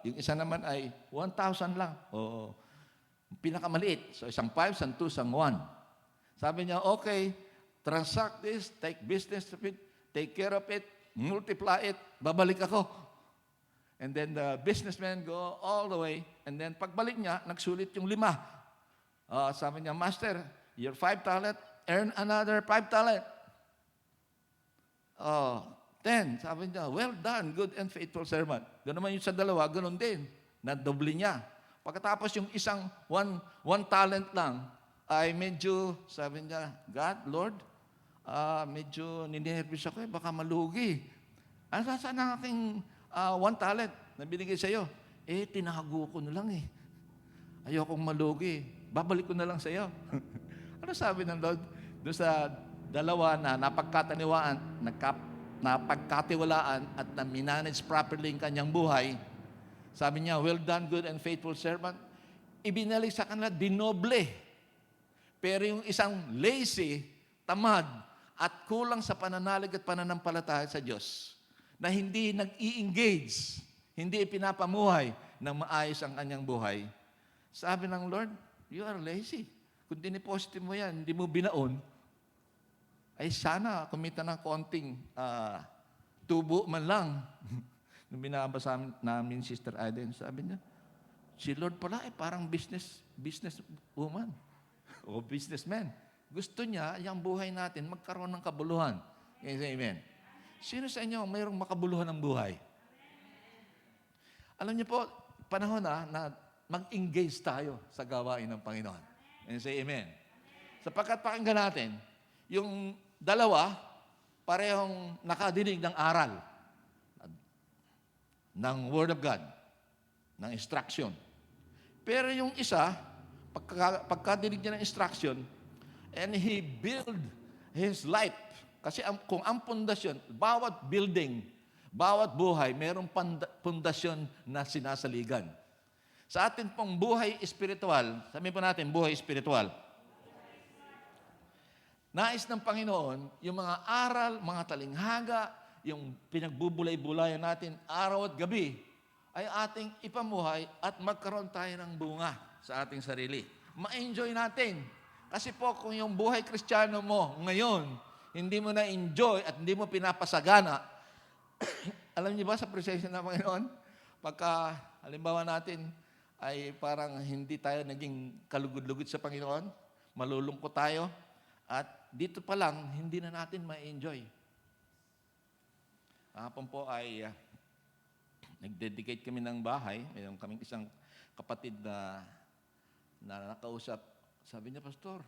Yung isa naman ay 1,000 lang. O pinakamaliit. So isang 5, isang 2, isang 1. Sabi niya, okay, transact this, take business of it, take care of it, multiply it, babalik ako. And then the businessman go all the way, and then pagbalik niya, nagsulit yung 5. Sabi niya, Master, your 5 talent, earn another 5 talent. 10. Sabi niya, well done, good and faithful servant. Doon naman yung sa 2, ganoon din. Nadoble niya. Pagkatapos yung isang 1 talent lang, ay medyo, sabi niya, God, Lord, medyo ninervous ako, baka malugi. Saan ang aking 1 talent na binigay sa iyo? Tinago ko na lang Ayokong malugi. Babalik ko na lang sa iyo. Ano sabi ng Lord? Doon sa 2 na napagkatiwalaan at na-manage properly ang kanyang buhay, sabi niya, well done, good and faithful servant. Ibinalik sa kanila, dinoble. Pero yung isang lazy, tamad, at kulang sa pananalig at pananampalataya sa Diyos, na hindi nag-i-engage, hindi ipinapamuhay ng maayos ang kanyang buhay, sabi ng Lord, you are lazy. Kung diniposite mo yan, hindi mo binaon, ay sana kumita ng konting tubo man lang. Nung binabasa namin Sister Aiden, sabi niya, si Lord pala parang business woman o businessman. Gusto niya, yung buhay natin, magkaroon ng kabuluhan. Amen. Sino sa inyo mayroong makabuluhan ng buhay? Alam niyo po, panahon na mag-engage tayo sa gawain ng Panginoon. And say amen. Sapagkat pakinggan natin, yung 2, parehong nakadinig ng aral ng Word of God, ng instruction. Pero yung isa, pagkadinig niya ng instruction, And he built his life. Kasi kung ang pundasyon, bawat building, bawat buhay, mayroong pundasyon na sinasaligan. Sa atin pong buhay espiritual, sabihin po natin, buhay espiritual. Nais ng Panginoon, yung mga aral, mga talinghaga, yung pinagbubulay-bulayan natin araw at gabi, ay ating ipamuhay at magkaroon tayo ng bunga sa ating sarili. Ma-enjoy natin. Kasi po, kung yung buhay Kristiyano mo ngayon, hindi mo na-enjoy at hindi mo pinapasagana, alam niyo ba sa presensya ng Panginoon, pagka, halimbawa natin, ay parang hindi tayo naging kalugod-lugod sa Panginoon, malulungkot tayo, at dito pa lang, hindi na natin ma-enjoy. Kahapon po ay nag-dedicate kami ng bahay. Mayroon kaming isang kapatid na nakausap. Sabi niya, Pastor,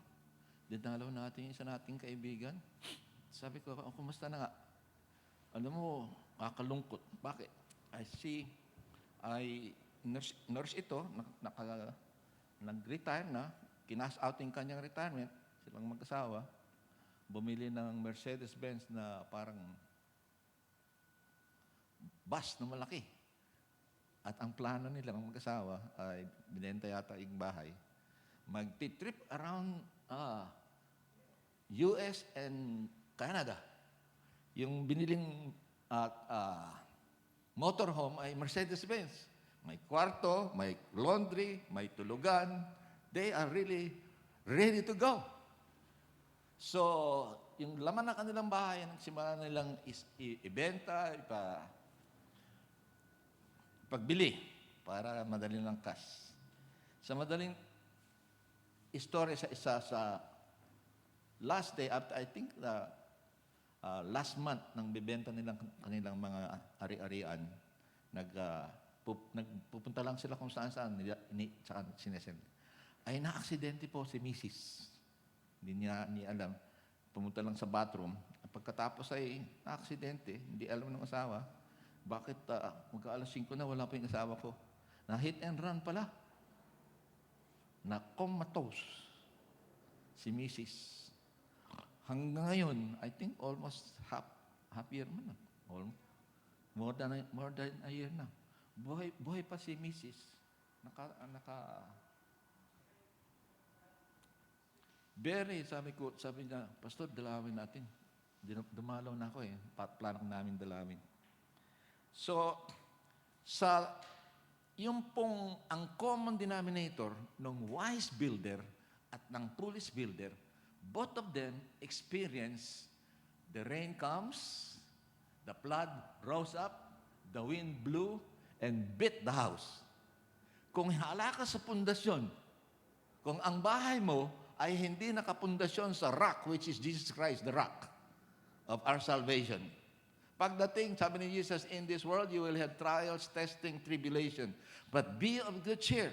dinalaw natin yung isa nating kaibigan. Sabi ko, kumusta na nga? Alam mo, kakalungkot. Bakit? Nurse ito, nag-retire na, kinas out yung kanyang retirement, silang mag-asawa, bumili ng Mercedes-Benz na parang bus na malaki. At ang plano nilang mag-asawa ay binenta yata yung bahay. Mag-trip around US and Canada. Yung biniling motorhome ay Mercedes-Benz. May kwarto, may laundry, may tulugan. They are really ready to go. So, yung laman ng kanilang bahay, nagsimula nilang ibenta, pagbili para madali ng cash. Sa madaling story sa last day, after I think last month nang bibenta nilang kanilang mga ari-arian, nagpupunta lang sila kung saan-saan, saka sinesend. Ay na-aksidente po si Mrs. Hindi niya alam. Pumunta lang sa bathroom. Pagkatapos ay na-aksidente, hindi alam ng asawa. Bakit magka-alas 5 na, wala pa yung asawa ko? Na hit and run pala. Na comatose si Mrs. Hanggang ngayon, I think almost half year mo na. More than a year na. Buhay pa si Mrs. Sabi niya, Pastor, dalawin natin. Dumalaw na ako Plano namin dalawin. So, yung pong ang common denominator ng wise builder at ng foolish builder, both of them experience the rain comes, the flood rose up, the wind blew, and beat the house. Kung hala ka sa pundasyon, kung ang bahay mo ay hindi nakapundasyon sa rock, which is Jesus Christ, the rock of our salvation. Pagdating, sabi ni Jesus, in this world you will have trials, testing, tribulation. But be of good cheer.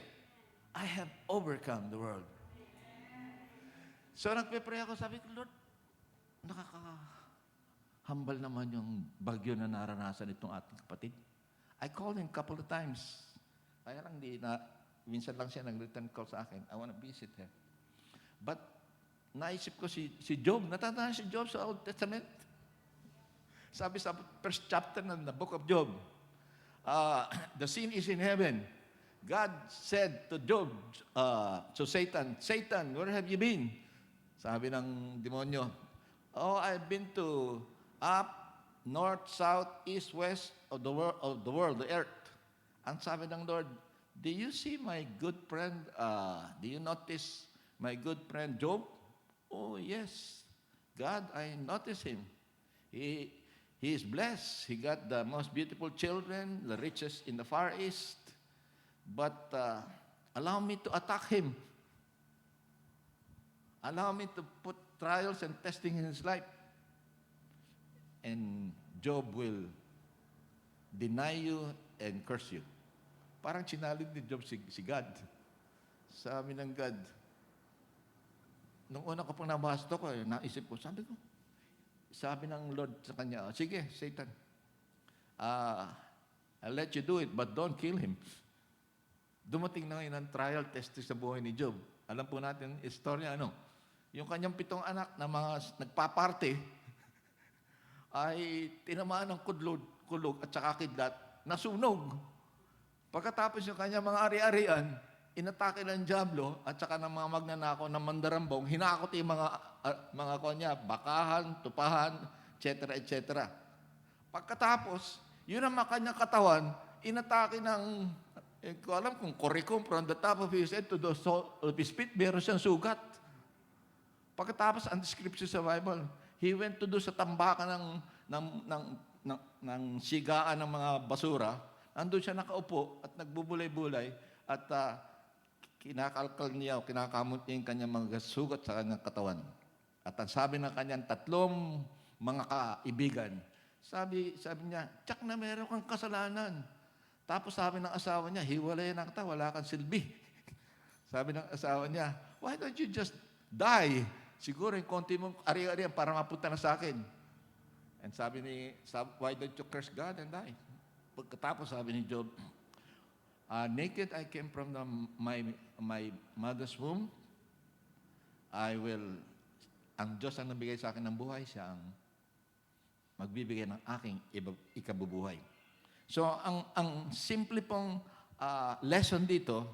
I have overcome the world. So nagpe-pray ako, sabi ko, Lord, nakakahambal naman yung bagyo na naranasan itong ating kapatid. I called him a couple of times. Kaya lang minsan lang siya nag-return call sa akin. I want to visit him. But naisip ko si Job. Natatanda si Job sa Old Testament. Sabi sa first chapter ng the book of Job, the sin is in heaven. God said to Job, to Satan, Satan, where have you been? Sabi ng demonyo, I've been to up, north, south, east, west of the world, the earth. Ang sabi ng Lord, do you see my good friend, do you notice my good friend Job? Oh, yes. God, I notice him. He is blessed. He got the most beautiful children, the richest in the Far East. But allow me to attack him. Allow me to put trials and testing in his life. And Job will deny you and curse you. Parang sinalid ni Job si God. Sabi ng God, nung una ko pong nabasa ko, naisip ko, sabi ng Lord sa kanya, sige, Satan, I'll let you do it, but don't kill him. Dumating na ngayon ang trial test sa buhay ni Job. Alam po natin, istorya yung kanyang 7 anak na mga nagpaparte ay tinamaan ng kulog at saka kidlat, nasunog. Pagkatapos yung kanyang mga ari-arian, inatake ng Diablo at saka ng mga magnanakaw ng mandarambong, hinakot yung mga kanya, bakahan, tupahan, etc. etc. Pagkatapos, yun ang kanyang katawan, inatake ng, ko alam kung kurikum from the top of his head to the sole of his feet, meron siyang sugat. Pagkatapos, ang description sa Bible, he went to do sa tambakan ng sigaan ng mga basura. Andun siya nakaupo at nagbubulay-bulay at kinakalkal niya o kinakamot niya yung kanyang mga sugat sa kanyang katawan. At ang sabi ng kanyang 3 mga kaibigan, sabi niya, "Tsak na meron kang kasalanan." Tapos sabi ng asawa niya, "Hiwalay na kita, wala kang silbi." Sabi ng asawa niya, "Why don't you just die? Siguro yung konti mong ari-arian para mapunta na sa akin." And "Why don't you curse God and die?" Pagkatapos sabi ni Job, "Naked I came from my mother's womb. Ang Diyos ang nabigay sa akin ng buhay, siya ang magbibigay ng aking ikabubuhay." So, ang simple pong lesson dito,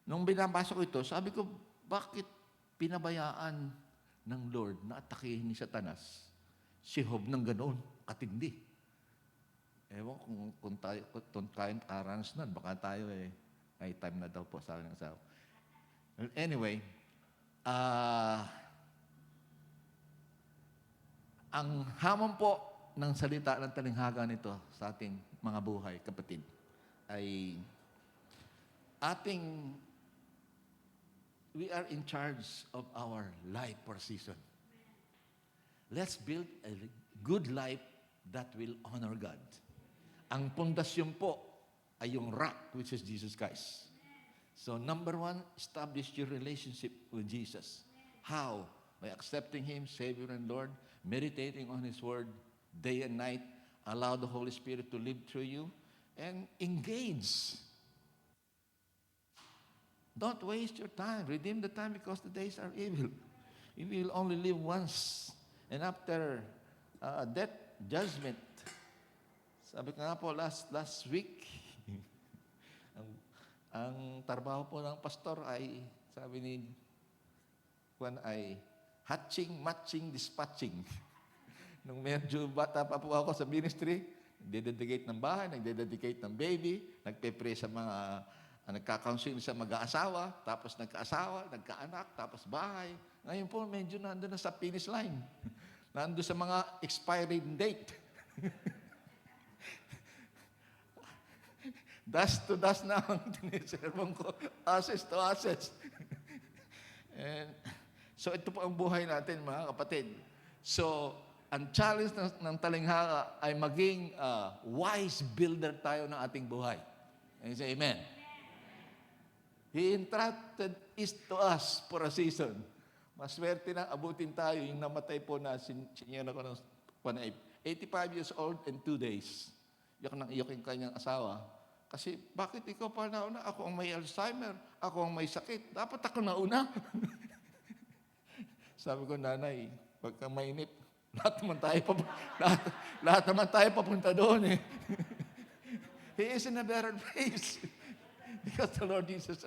nung binabasa ko ito, sabi ko, bakit pinabayaan ng Lord na atakihin ni Satanas si Job ng ganoon, katindi? Ewan kung tayo karanas nun, baka tayo may time na daw po sa akin ng asawa. Anyway, ang hamon po ng salita ng talinghaga nito sa ating mga buhay, kapatid, ay we are in charge of our life for season. Let's build a good life that will honor God. Ang pundasyon po ay yung rock, which is Jesus Christ. So, number 1, establish your relationship with Jesus. How? By accepting Him, Savior and Lord, meditating on His Word day and night, allow the Holy Spirit to live through you, and engage. Don't waste your time. Redeem the time because the days are evil. You will only live once. And after death, judgment. Sabi ko nga po, last week, ang trabaho po ng pastor ay, sabi ni Juan, ay hatching, matching, dispatching. Nung medyo bata pa po ako sa ministry, nagdededicate ng bahay, nagdededicate ng baby, nagpe-pray sa mga, nagka-counseling sa mag-aasawa, tapos nagka-asawa, nagka-anak, tapos bahay. Ngayon po, medyo nandun na sa finish line. Nandun sa mga expiring date. Dust to dust na ang tinisermon ko. Assets to assets. And, so ito po ang buhay natin, mga kapatid. So, ang challenge ng talinghaga ay maging wise builder tayo ng ating buhay. And say amen. He entrusted it to us for a season. Maswerte na abutin tayo yung namatay po na sinyo ko ng 85 years old and 2 days. Iyak nang iyak yung kanyang asawa. Kasi, bakit ikaw pa nauna? Ako ang may Alzheimer. Ako ang may sakit. Dapat ako nauna. Sabi ko, nanay, pagka mainip, lahat naman tayo papunta doon eh. He is in a better place. Because the Lord Jesus,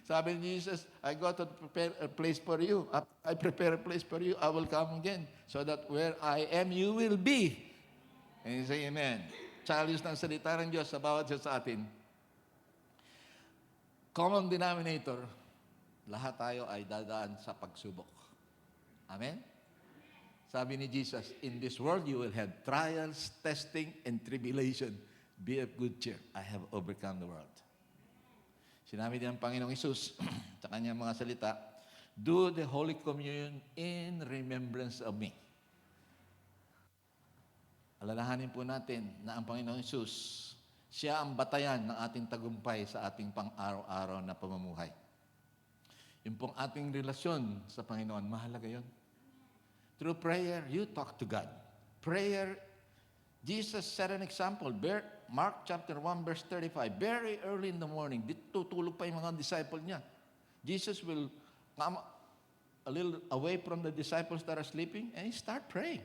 sabi ni Jesus, I go to prepare a place for you. I prepare a place for you. I will come again. So that where I am, you will be. And you say, amen. Challenge ng salita ng Diyos sa bawat isa sa atin. Common denominator, lahat tayo ay dadaan sa pagsubok. Amen? Sabi ni Jesus, in this world you will have trials, testing, and tribulation. Be of good cheer. I have overcome the world. Sinabi din ng Panginoong Hesus sa kanyang mga salita, do the Holy Communion in remembrance of me. Alalahanin po natin na ang Panginoong Hesus, siya ang batayan ng ating tagumpay sa ating pang-araw-araw na pamumuhay. Yung pong ating relasyon sa Panginoon, mahalaga yun. Through prayer, you talk to God. Prayer, Jesus set an example. Mark chapter 1, verse 35. Very early in the morning, tutulog pa yung mga disciple niya. Jesus will come a little away from the disciples that are sleeping, and he started praying.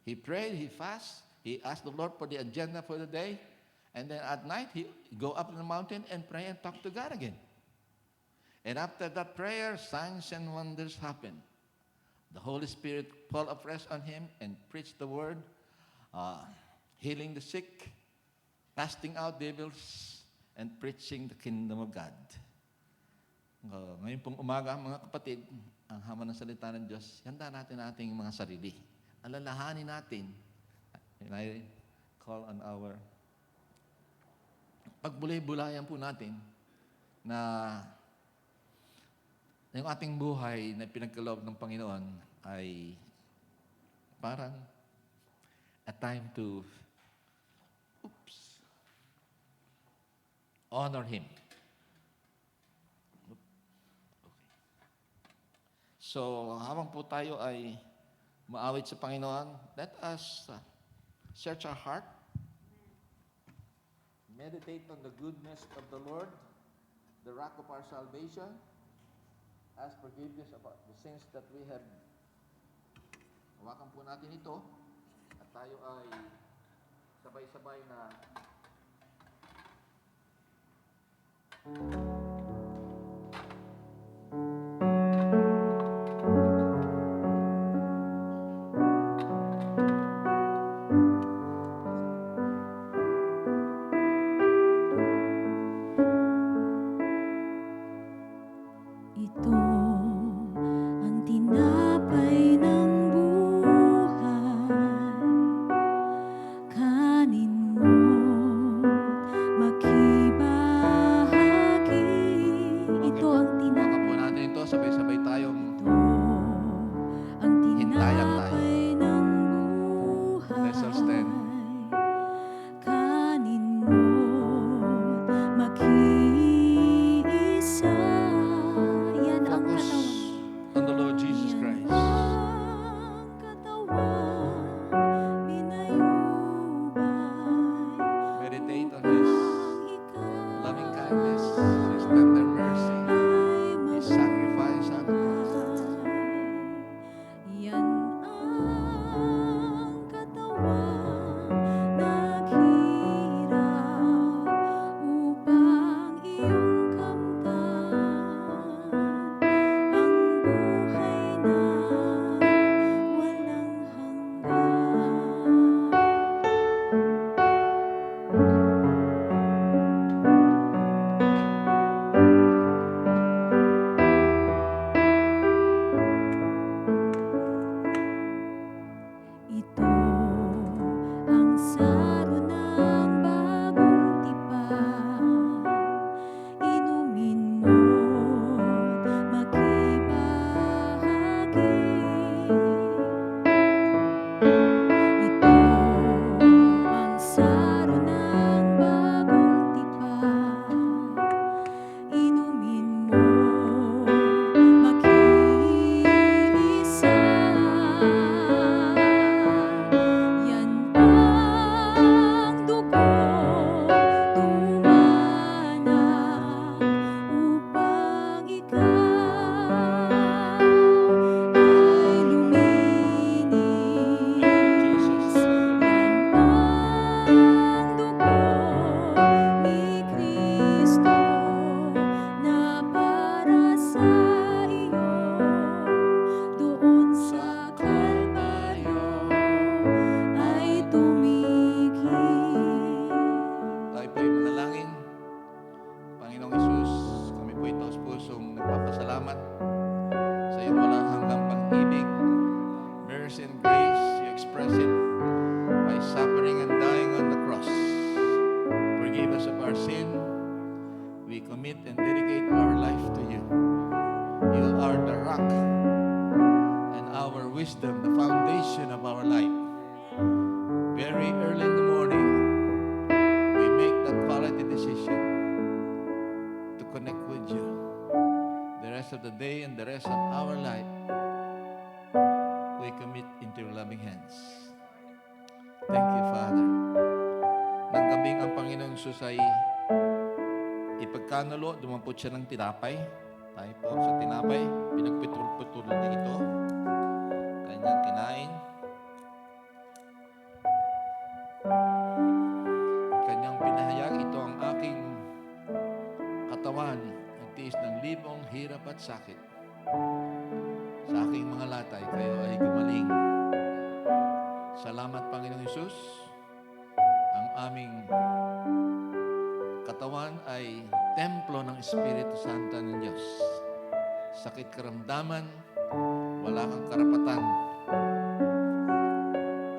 He prayed, he fasted, he asked the Lord for the agenda for the day, and then at night, he go up to the mountain and pray and talk to God again. And after that prayer, signs and wonders happened. The Holy Spirit fall afresh on him and preached the word, healing the sick, casting out devils, and preaching the kingdom of God. Ngayon pong umaga, mga kapatid, ang hama ng salita ng Diyos, handa natin ating mga sarili. Alalahanin natin, and I call on our pagbulay-bulayan po natin na yung ating buhay na pinagkaloob ng Panginoon ay parang a time to honor Him. So, habang po tayo ay maawit sa Panginoon, let us search our heart, meditate on the goodness of the Lord, the rock of our salvation, ask forgiveness about the sins that we have. Hawakan po natin ito at tayo ay sabay-sabay na Ito ang tinapay ng buhay. Kanin mo't makibahagi. Ito ang hawakan po tinapay. natin ito, sabay-sabay tayong Ito ang Hintayan tayo. tinapay ng buhay. Let's all stand. Kanin mo't makiisa. Yan ang focus katawan. on the Lord Jesus Christ. Ang katawan, minayubay. Meditate on His Ang ikaw loving kindness, His tender mercy, ay His sacrifice on the cross. yan ang katawan naghirap upang iyong kamtan ang buhay na walang hanggan. Ito ang saro ng bagong tipan. Inumin mo't makibahagi. Ito ang saro ng bagong tipan. Inumin mo't makiisa. Yan ang dugong tumanang upang ikaw ay luminis. Jesus. Yan ang dugo ni Kristo na para sa iyo doon sa Kalbaryo ay tumigil. Tayo po'y manalangin. Panginoong Hesus, kami po'y taos-pusong nagpapasalamat sa iyong walang hanggang pag-ibig, mercy and grace. You express it by suffering and dying on the cross. Forgive us of our sin. We commit and dedicate our life to you. You are the rock and our wisdom, the foundation of our life. Very early in the morning, we make the quality decision to connect with you. The rest of the day and the rest of our life, we commit into your loving hands. Thank you, Father. Nang gabing ang Panginoong Jesus ay ipagkanulo, dumampot siya ng tinapay. Tayo po sa tinapay, pinagputol-putol na ito. Kanyang kinain. Kanyang pinahayag, ito ang aking katawan, nagtiis ng libong hirap at sakit. Sa aking mga latay, kayo ay gumaling. Salamat, Panginoong Hesus. Ang aming katawan ay templo ng Espiritu Santo ng Diyos. Sakit karamdaman, wala kang karapatan.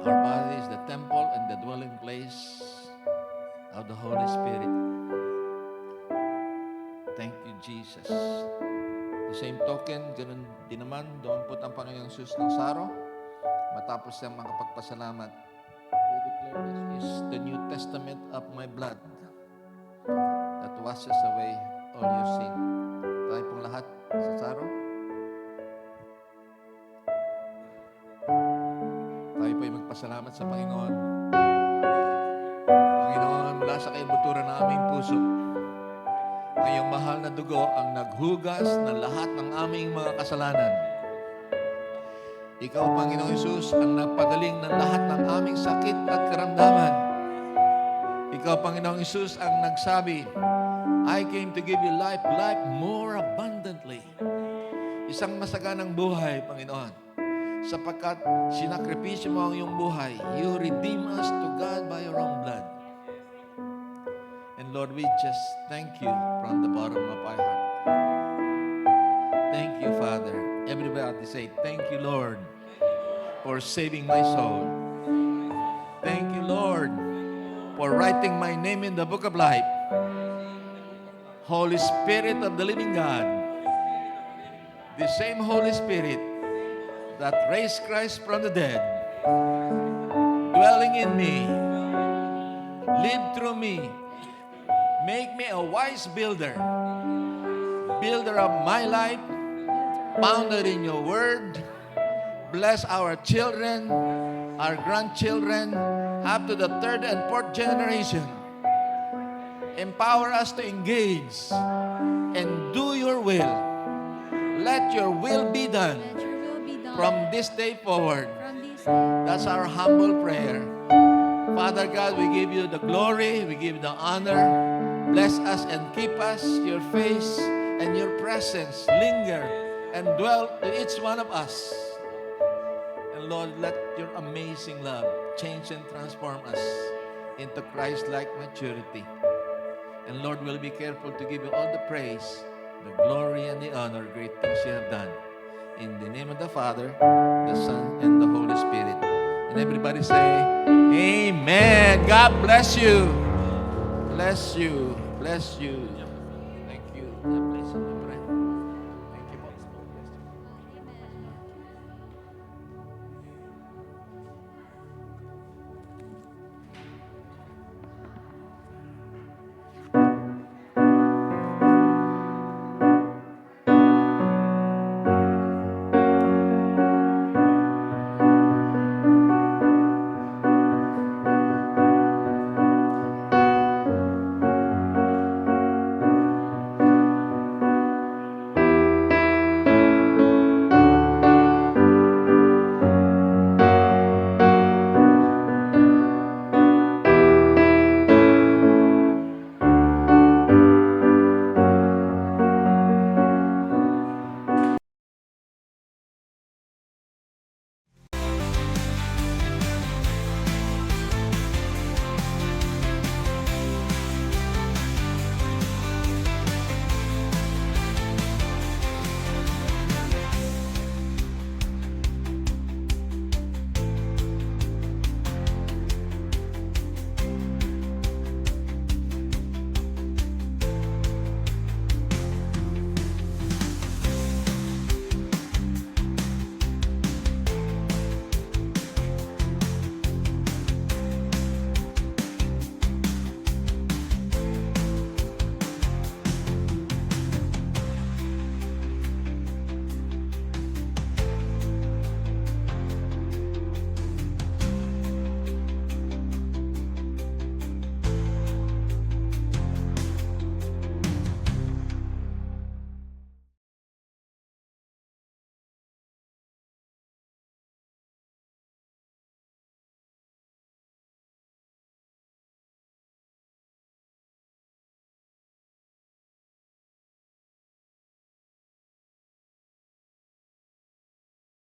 Our body is the temple and the dwelling place of the Holy Spirit. Thank you, Jesus. The same token, ganun din naman, dumampot ang Panginoong Hesus ng saro. Matapos siyang makapagpasalamat, we declare this is the New Testament of my blood that washes away all your sin. Tayo pong lahat sa saro. Tayo po ay magpasalamat sa Panginoon. Panginoon, mula sa kaibuturan ng aming puso, ang iyong mahal na dugo ang naghugas ng lahat ng aming mga kasalanan. Ikaw, Panginoong Hesus, ang nagpagaling ng lahat ng aming sakit at karamdaman. Ikaw, Panginoong Hesus, ang nagsabi, I came to give you life, life more abundantly. Isang masaganang buhay, Panginoon. Sapagkat sinakripisyo mo ang iyong buhay, you redeem us to God by your own blood. And Lord, we just thank you from the bottom of our heart. Thank you, Father. Everybody say, thank you, Lord, for saving my soul. Thank you, Lord, for writing my name in the book of life. Holy Spirit of the living God, the same Holy Spirit that raised Christ from the dead, dwelling in me, live through me, make me a wise builder, builder of my life, founded in your word. Bless our children, our grandchildren, up to the third and fourth generation. Empower us to engage and do your will. Let your will be done Let your will be done from this day forward. from this day. That's our humble prayer. Father God, we give you the glory, we give you the honor. Bless us and keep us, your face and your presence linger and dwell in each one of us. And Lord, let your amazing love change and transform us into Christ-like maturity. And Lord, we'll be careful to give you all the praise, the glory, and the honor, great things you have done. In the name of the Father, the Son, and the Holy Spirit. And everybody say, Amen. God bless you. Bless you. Bless you. Thank you. God bless you.